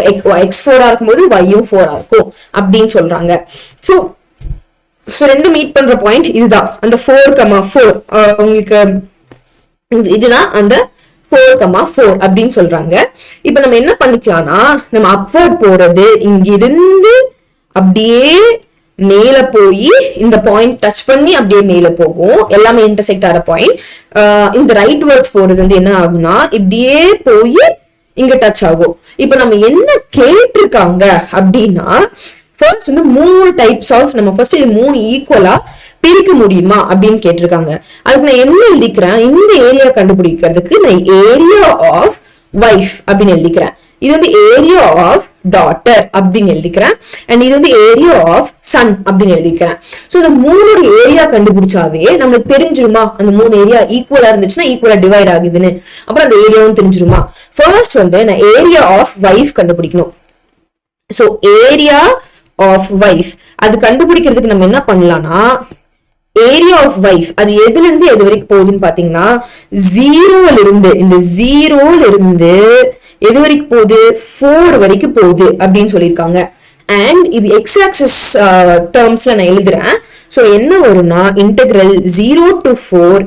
x 4 இருக்கும்போது y யும் 4 இருக்கும் அப்படின்னு சொல்றாங்க. so ரெண்டு மீட் பண்ற பாயிண்ட் இதுதான். அந்த 4,4 உங்களுக்கு இதுதான் அந்த 4,4 அப்படின்னு சொல்றாங்க. இப்ப நம்ம என்ன பண்ணிக்கலாம்னா நம்ம அப்வர்ட் போறது இங்கிருந்து அப்படியே மேல போய் இந்த பாயிண்ட் டச் பண்ணி அப்படியே மேல போகும். எல்லாமே இன்டர்செக்ட் ஆற பாயிண்ட். இந்த ரைட் வேர்ட்ஸ் போறது வந்து என்ன ஆகும்னா இப்படியே போய் இங்க டச் ஆகும். இப்ப நம்ம என்ன கேட்டிருக்காங்க அப்படின்னா ஃபர்ஸ்ட் வந்து 3 டைப்ஸ் ஆஃப் நம்ம ஃபர்ஸ்ட் இது 3 ஈக்குவலா பிரிக்க முடியுமா அப்படின்னு கேட்டிருக்காங்க. அதுக்கு நான் என்ன எழுதிக்கிறேன்? இந்த ஏரியா கண்டுபிடிக்கிறதுக்கு நான் ஏரியா ஆஃப் வைஃப் அப்படின்னு எழுதிக்கிறேன். இது வந்து ஏரியா ஆஃப் டாட்டர் அப்படின்னு எழுதிக்கிறேன் அண்ட் இது வந்து ஏரியா ஆஃப் சன் அப்படின்னு எழுதிக்கிறேன். ஸோ இந்த மூணோட ஏரியா கண்டுபிடிச்சாவே நம்மளுக்கு தெரிஞ்சிருமா அந்த மூணு ஏரியா ஈக்குவலா இருந்துச்சுன்னா ஈக்குவலா டிவைட் ஆகுதுன்னு, அப்புறம் அந்த ஏரியாவும் தெரிஞ்சிருமா. ஃபர்ஸ்ட் வந்து நான் ஏரியா ஆஃப் வைஃப் கண்டுபிடிக்கணும். ஸோ ஏரியா ஆஃப் வைஃப் அது கண்டுபிடிக்கிறதுக்கு நம்ம என்ன பண்ணலாம்னா ஏரியா ஆஃப் வைஃப் அது எதுல இருந்து எது வரைக்கும் போகுதுன்னு பாத்தீங்கன்னா ஜீரோல இருந்து இந்த ஜீரோல இருந்து எது வரைக்கும் போகுது 4 வரைக்கும் போகுது அப்படின்னு சொல்லியிருக்காங்க. அண்ட் இது எக்ஸ் ஆக்சிஸ் டேர்ம்ஸ்ல நான் எழுதுறேன். ஸோ என்ன வரும்னா integral 0 to 4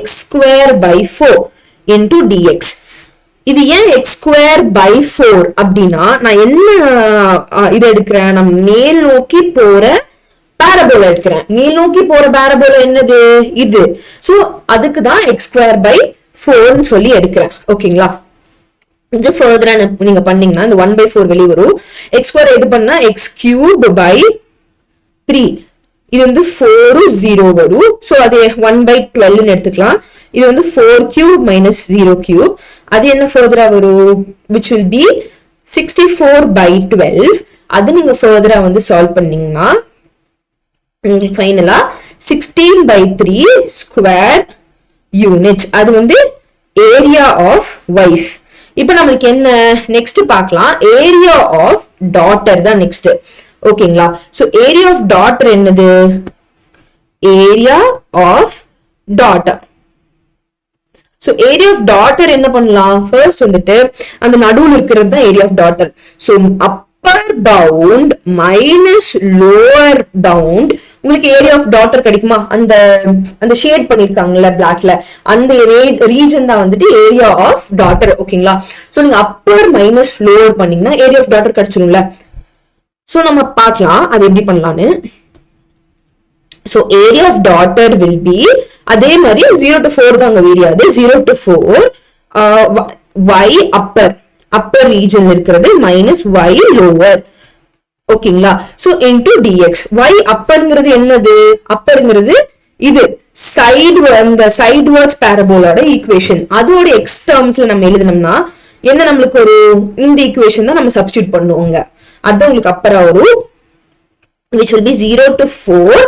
x²/4 into dx. இது ஏன் x²/4 அப்படின்னா நான் என்ன இது எடுக்கிறேன், நான் மேல் நோக்கி போற பாரபோலா எடுக்கிறேன். மேல் நோக்கி போற பாரபோலா என்னது இது. ஸோ அதுக்கு தான் x²/4 சொல்லி எடுக்கிறேன். ஓகேங்களா. இது ஃபர்தரா நீங்க பண்ணீங்கன்னா இந்த 1/4 வெளியே வரும். x² எது பண்ணா x³/3. இது வந்து 4 0 வரும். ஸோ அது 1/12 எடுத்துக்கலாம். இது வந்து 4³ - 0³. அது என்ன ஃபர்தரா வரும் which will be 64/12. அது நீங்க ஃபர்தரா வந்து சால்வ் பண்ணீங்கன்னா ஃபைனலா 16/3 ஸ்கொயர் யூனிட்ஸ். அது வந்து ஏரியா ஆஃப் வைஃப். இப்போ நம்மளுக்கு என்ன நெக்ஸ்ட் பார்க்கலாம், ஏரியா ஆஃப் டாட்டர் தான் நெக்ஸ்ட். ஓகேங்களா. ஸோ ஏரியா ஆஃப் டாட்டர் என்னது, area of daughter. So area of daughter என்ன பண்ணலாம், ஃபர்ஸ்ட் வந்துட்டு அந்த நடுவில் இருக்கிறது தான் area of daughter. So upper bound minus lower bound. உங்களுக்கு ஏரியா ஆஃப் டாட்டர் கிடைக்குமா, அந்த அந்த ஷேட் பண்ணிருக்காங்கல்ல பிளாக்ல, அந்த ரீஜன் தான் வந்துட்டு ஏரியா ஆஃப் டாட்டர். ஓகேங்களா. ஸோ நீங்க அப்பர் மைனஸ் லோவர் பண்ணீங்கன்னா ஏரியா ஆஃப் டாட்டர் கிடைச்சிரும்ல. ஸோ நம்ம பார்க்கலாம் அது எப்படி பண்ணலான்னு. So area of daughter will be அதே மாதிரி 0 to 4 தான் அங்க வேரியாது. 0 to 4 y அப்பர் ரீஜன் இருக்கிறது மைனஸ் y லோவர். ஓகேங்களா. So into dx. y அப்பர்ங்கிறது என்னது, அப்பர்ங்கிறது இது சைடு, அந்த சைட்வர்ட்ஸ் பாரபோலோட ஈக்குவேஷன். அதோட எக்ஸ் டேர்ம்ஸ்ல நம்ம எழுதணும்னா என்ன நம்மளுக்கு ஒரு இந்த ஈக்குவேஷன் தான் நம்ம சப்ஸ்டிட்யூட் பண்ணுவோங்க. அதான் உங்களுக்கு அப்பரா வரும் which will be 0 to 4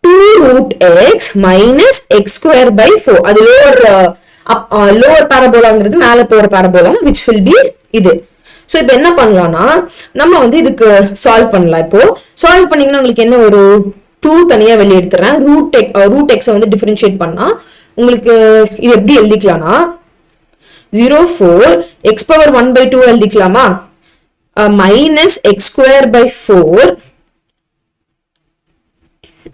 2√x minus x²/4. அது லோவர் பாரபோலாங்கிறது மேல போற பாரபோலா which will be இது. சோ இப்போ என்ன பண்ணலாம்னா நம்ம வந்து இதுக்கு சால்வ் பண்ணலாம். இப்போ சால்வ் பண்ணீங்கன்னா உங்களுக்கு என்ன ஒரு 2 தனியா வெளியே எடுத்துறேன். ரூட் எக்ஸை வந்து டிஃபரன்ஷியேட் பண்ணா உங்களுக்கு இது எப்படி எழுதிக்கலாம்னா 0/4 x⁻1/2 எழுதிக்கலாமா, மைனஸ் x²/4.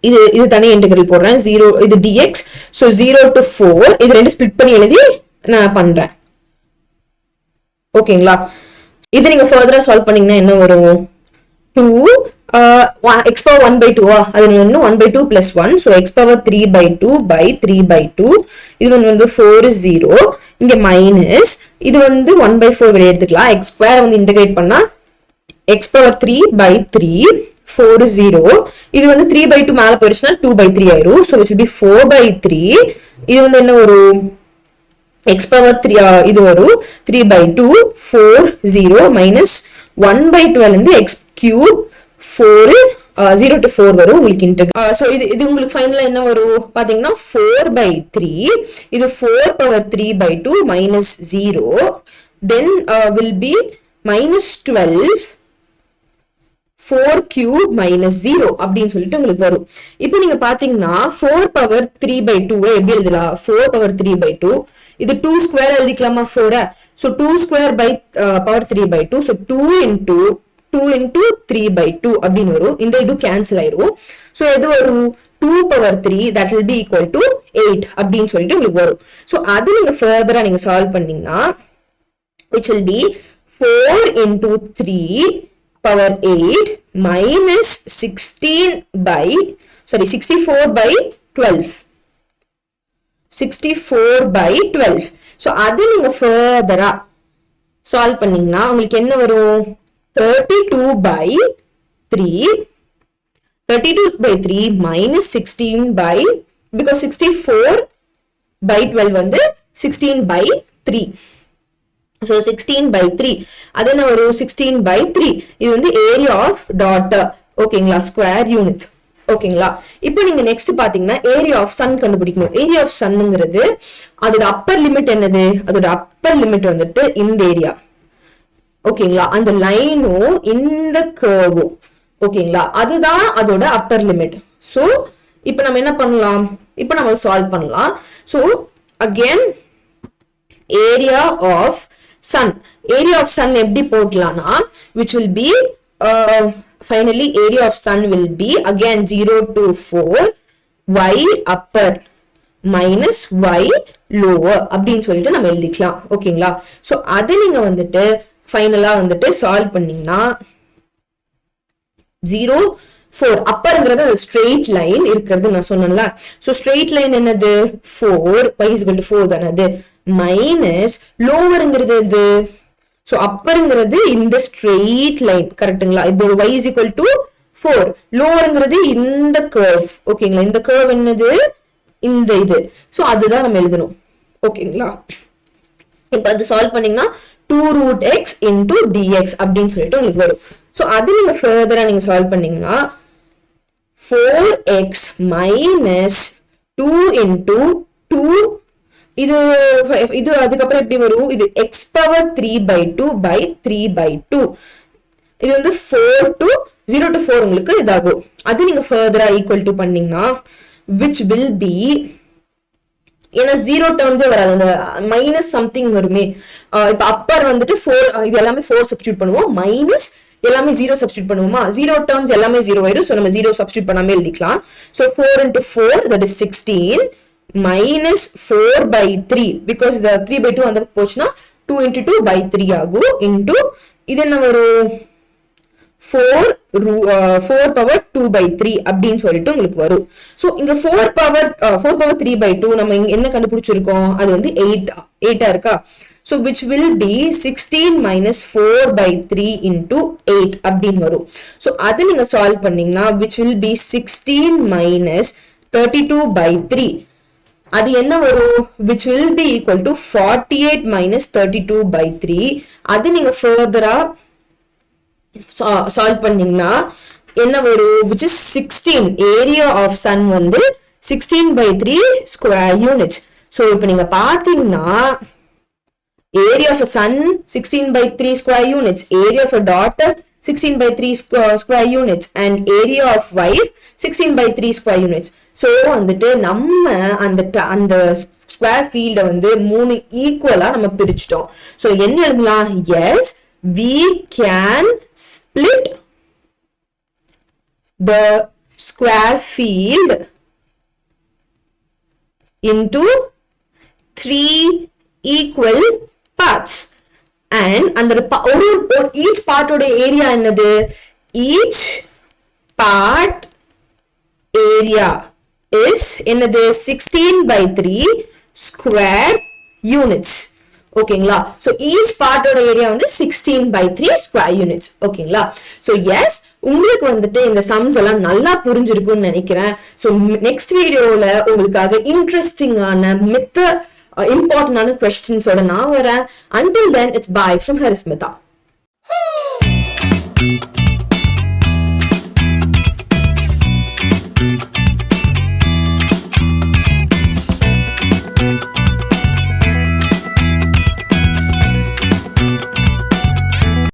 இது தனியா இன்டெகிரல் போடுறேன். 0 இது dx. சோ 0 to 4 இது ரெண்டு ஸ்ப்ளிட் பண்ணி எழுதி நான் பண்றேன். ஓகேங்களா. இது நீங்க ஃபர்தரா சால்வ் பண்ணீங்கன்னா என்ன வரும், 2 x⁻1/2 அது வந்து 1/2 + 1. So x⁻3/2/3/2. இது வந்து 4 0. இங்க மைனஸ் இது வந்து 1/4 வெளியே எடுத்துக்கலாம். x² வந்து இன்டகிரேட் பண்ணா x⁻3/3 4 0. இது வந்து 3/2 மேல போயிருச்சுன்னா 2/3 ஆயிரும். So which will be 4/3. இது வந்து என்ன வரும் x⁻3 இது வரும் 3/2 4 0 மைனஸ் 1/12 வந்து x³ 4 0 to 4 வரும் உங்களுக்கு இன்டெகிரல். சோ இது உங்களுக்கு ஃபைனலா என்ன வரும் பாத்தீங்கன்னா 4/3. இது 4⁻3/2 minus 0 then will be minus 12 4³ minus 0 அப்படின்னு சொல்லிட்டு உங்களுக்கு வரும். இப்போ நீங்க பாத்தீங்கன்னா 4⁻3/2 எப்படி எழுதலாம், 4⁻3/2 இது 2² எழுதிக்கலாமா 4. சோ 2² /3/2. சோ 2 into 3/2 அப்படின்னு வரும். இந்த இது கேன்சல் ஆயிரும். சோ இது வரும் 2/3 that will be equal to 8 அப்படின்னு சொல்லிட்டு உங்களுக்கு வரும். சோ அது நீங்க ஃபர்தரா நீங்க சால்வ் பண்ணீங்கன்னா which will be 4 into 3/8 minus 64/12. 64/12. So அது நீங்க ஃபர்தரா சால்வ் பண்ணீங்கன்னா உங்களுக்கு என்ன வரும் 32/3 minus 16 because 64/12 வந்து 16/3. So 16 by 3. Adena varu 16 by 3. இது வந்து area of daughter. ஓகேங்களா, square units. ஓகேங்களா, இப்போ நீங்க நெக்ஸ்ட் பாத்தீங்கன்னா ஏரியா ஆஃப் சன் கண்டுபிடிக்கணும். ஏரியா ஆஃப் சன்ங்கிறது அதோட அப்பர் லிமிட் என்னது? அதோட அப்பர் லிமிட் வந்துட்டு இந்த ஏரியா. ஓகேங்களா, அந்த லைனும் இந்த கர்வும். ஓகேங்களா, அதுதான் அதோட அப்பர் லிமிட். சோ இப்போ நம்ம என்ன பண்ணலாம்? இப்போ நம்ம சால்வ் பண்ணலாம். So again area of sun. Area of sun எப்படி போடலாம்னா which will be finally area of sun will be again 0 to 4 y upper minus y lower அப்படின்னு சொல்லிட்டு நம்ம எழுதிக்கலாம். ஓகேங்களா, சோ அதை நீங்க வந்துட்டு ஃபைனலா வந்துட்டு சால்வ் பண்ணீங்கன்னா 0 4 அப்பர்ங்கிறது அந்த ஸ்ட்ரெயிட் லைன் இருக்கிறது நான் சொன்னேன்ல. சோ ஸ்ட்ரெயிட் லைன் என்னது? 4 y is equal to 4 தானே அது, மைனஸ் லோவர்ங்கிறது எது? சோ அப்பர்ங்கிறது இந்த ஸ்ட்ரெயிட் லைன் கரெக்ட்டுங்களா, இது y is equal to 4, லோவர்ங்கிறது இந்த கர்வ். ஓகேங்களா, இந்த கர்வ் என்னது? இந்த இது. சோ அதுதான் நம்ம எழுதணும். ஓகேங்களா, இப்போ அது சால்வ் பண்ணீங்கன்னா 2 root x into dx அப்படின்னு சொல்லிட்டு உங்களுக்கு வரும். சோ அது நீங்க ஃபர்தரா நீங்க சால்வ் பண்ணீங்கன்னா 4x minus 2 into 2 இது இது அதுக்கப்புறம் எப்படி வரும்? இது x power 3 by 2 by 3 by 2. இது வந்து 4 to 0 to 4 உங்களுக்கு இதாகும். அது நீங்க ஃபர்தரா ஈக்குவல் டு பண்ணீங்கன்னா which will be ஏன்னா 0 டேர்ம்ஸே வராது, அந்த மைனஸ் சம்திங் வருமே. இப்போ அப்பர் வந்துட்டு 4, இது எல்லாமே 4 சப்ஸ்டியூட் பண்ணுவோம், மைனஸ் எல்லாமே 0 சப்ஸ்டியூட் பண்ணுவோமா, 0 டேர்ம்ஸ் எல்லாமே 0 ஆயிடும். சோ நம்ம 0 சப்ஸ்டியூட் பண்ணாம எழுதிக்கலாம். So 4 into 4 that is 16 minus 4 by 3 because the 3 by 2 அந்த போச்சுனா 2 into 2 by 3 ஆகும் into இது என்ன வரும்? 4 power 2 by 3 அப்படின்னு சொல்லிட்டு உங்களுக்கு வரும். சோ இங்க 4 power 3 by 2 நம்ம இங்க என்ன கண்டுபிடிச்சிருக்கோம்? அது வந்து 8 இருக்கா? So which will be 16 minus 4 by 3 into 8 அப்படின்னு வரும். So அது நீங்க சால்வ் பண்ணீங்கன்னா which will be 16 minus 32 by 3. அது என்ன வரும்? which will be equal to 48 minus 32 by 3. அது நீங்க ஃபர்தரா சால்வ் பண்ணீங்கன்னா என்ன வரும்? which is 16. Area of sun வந்து 16 by 3 square units. so இப்போ நீங்க பாத்தீங்கன்னா area of a sun 16 by 3 square units, area of a daughter 16 by 3 square units and area of wife 16 by 3 square units. so வந்துட்டு நம்ம அந்த square ஃபீல்ட வந்து 3 ஈக்குவலா நம்ம பிரிச்சிட்டோம். so என்ன எழுதலாம்? yes we can split the square field into 3 equal parts and அந்த each part oda area என்னது? each part area is என்னது? 16 by 3 square units. ஓகேங்களா, so each part oda area வந்து 16 by 3 square units. ஓகேங்களா, so yes உங்களுக்கு வந்துட்டு இந்த sums எல்லாம் நல்லா புரிஞ்சிருக்கும்னு நினைக்கிறேன். so next வீடியோல உங்களுக்காக இன்ட்ரெஸ்டிங்கான important questions oda na varan. Until then, it's bye from Harismitha.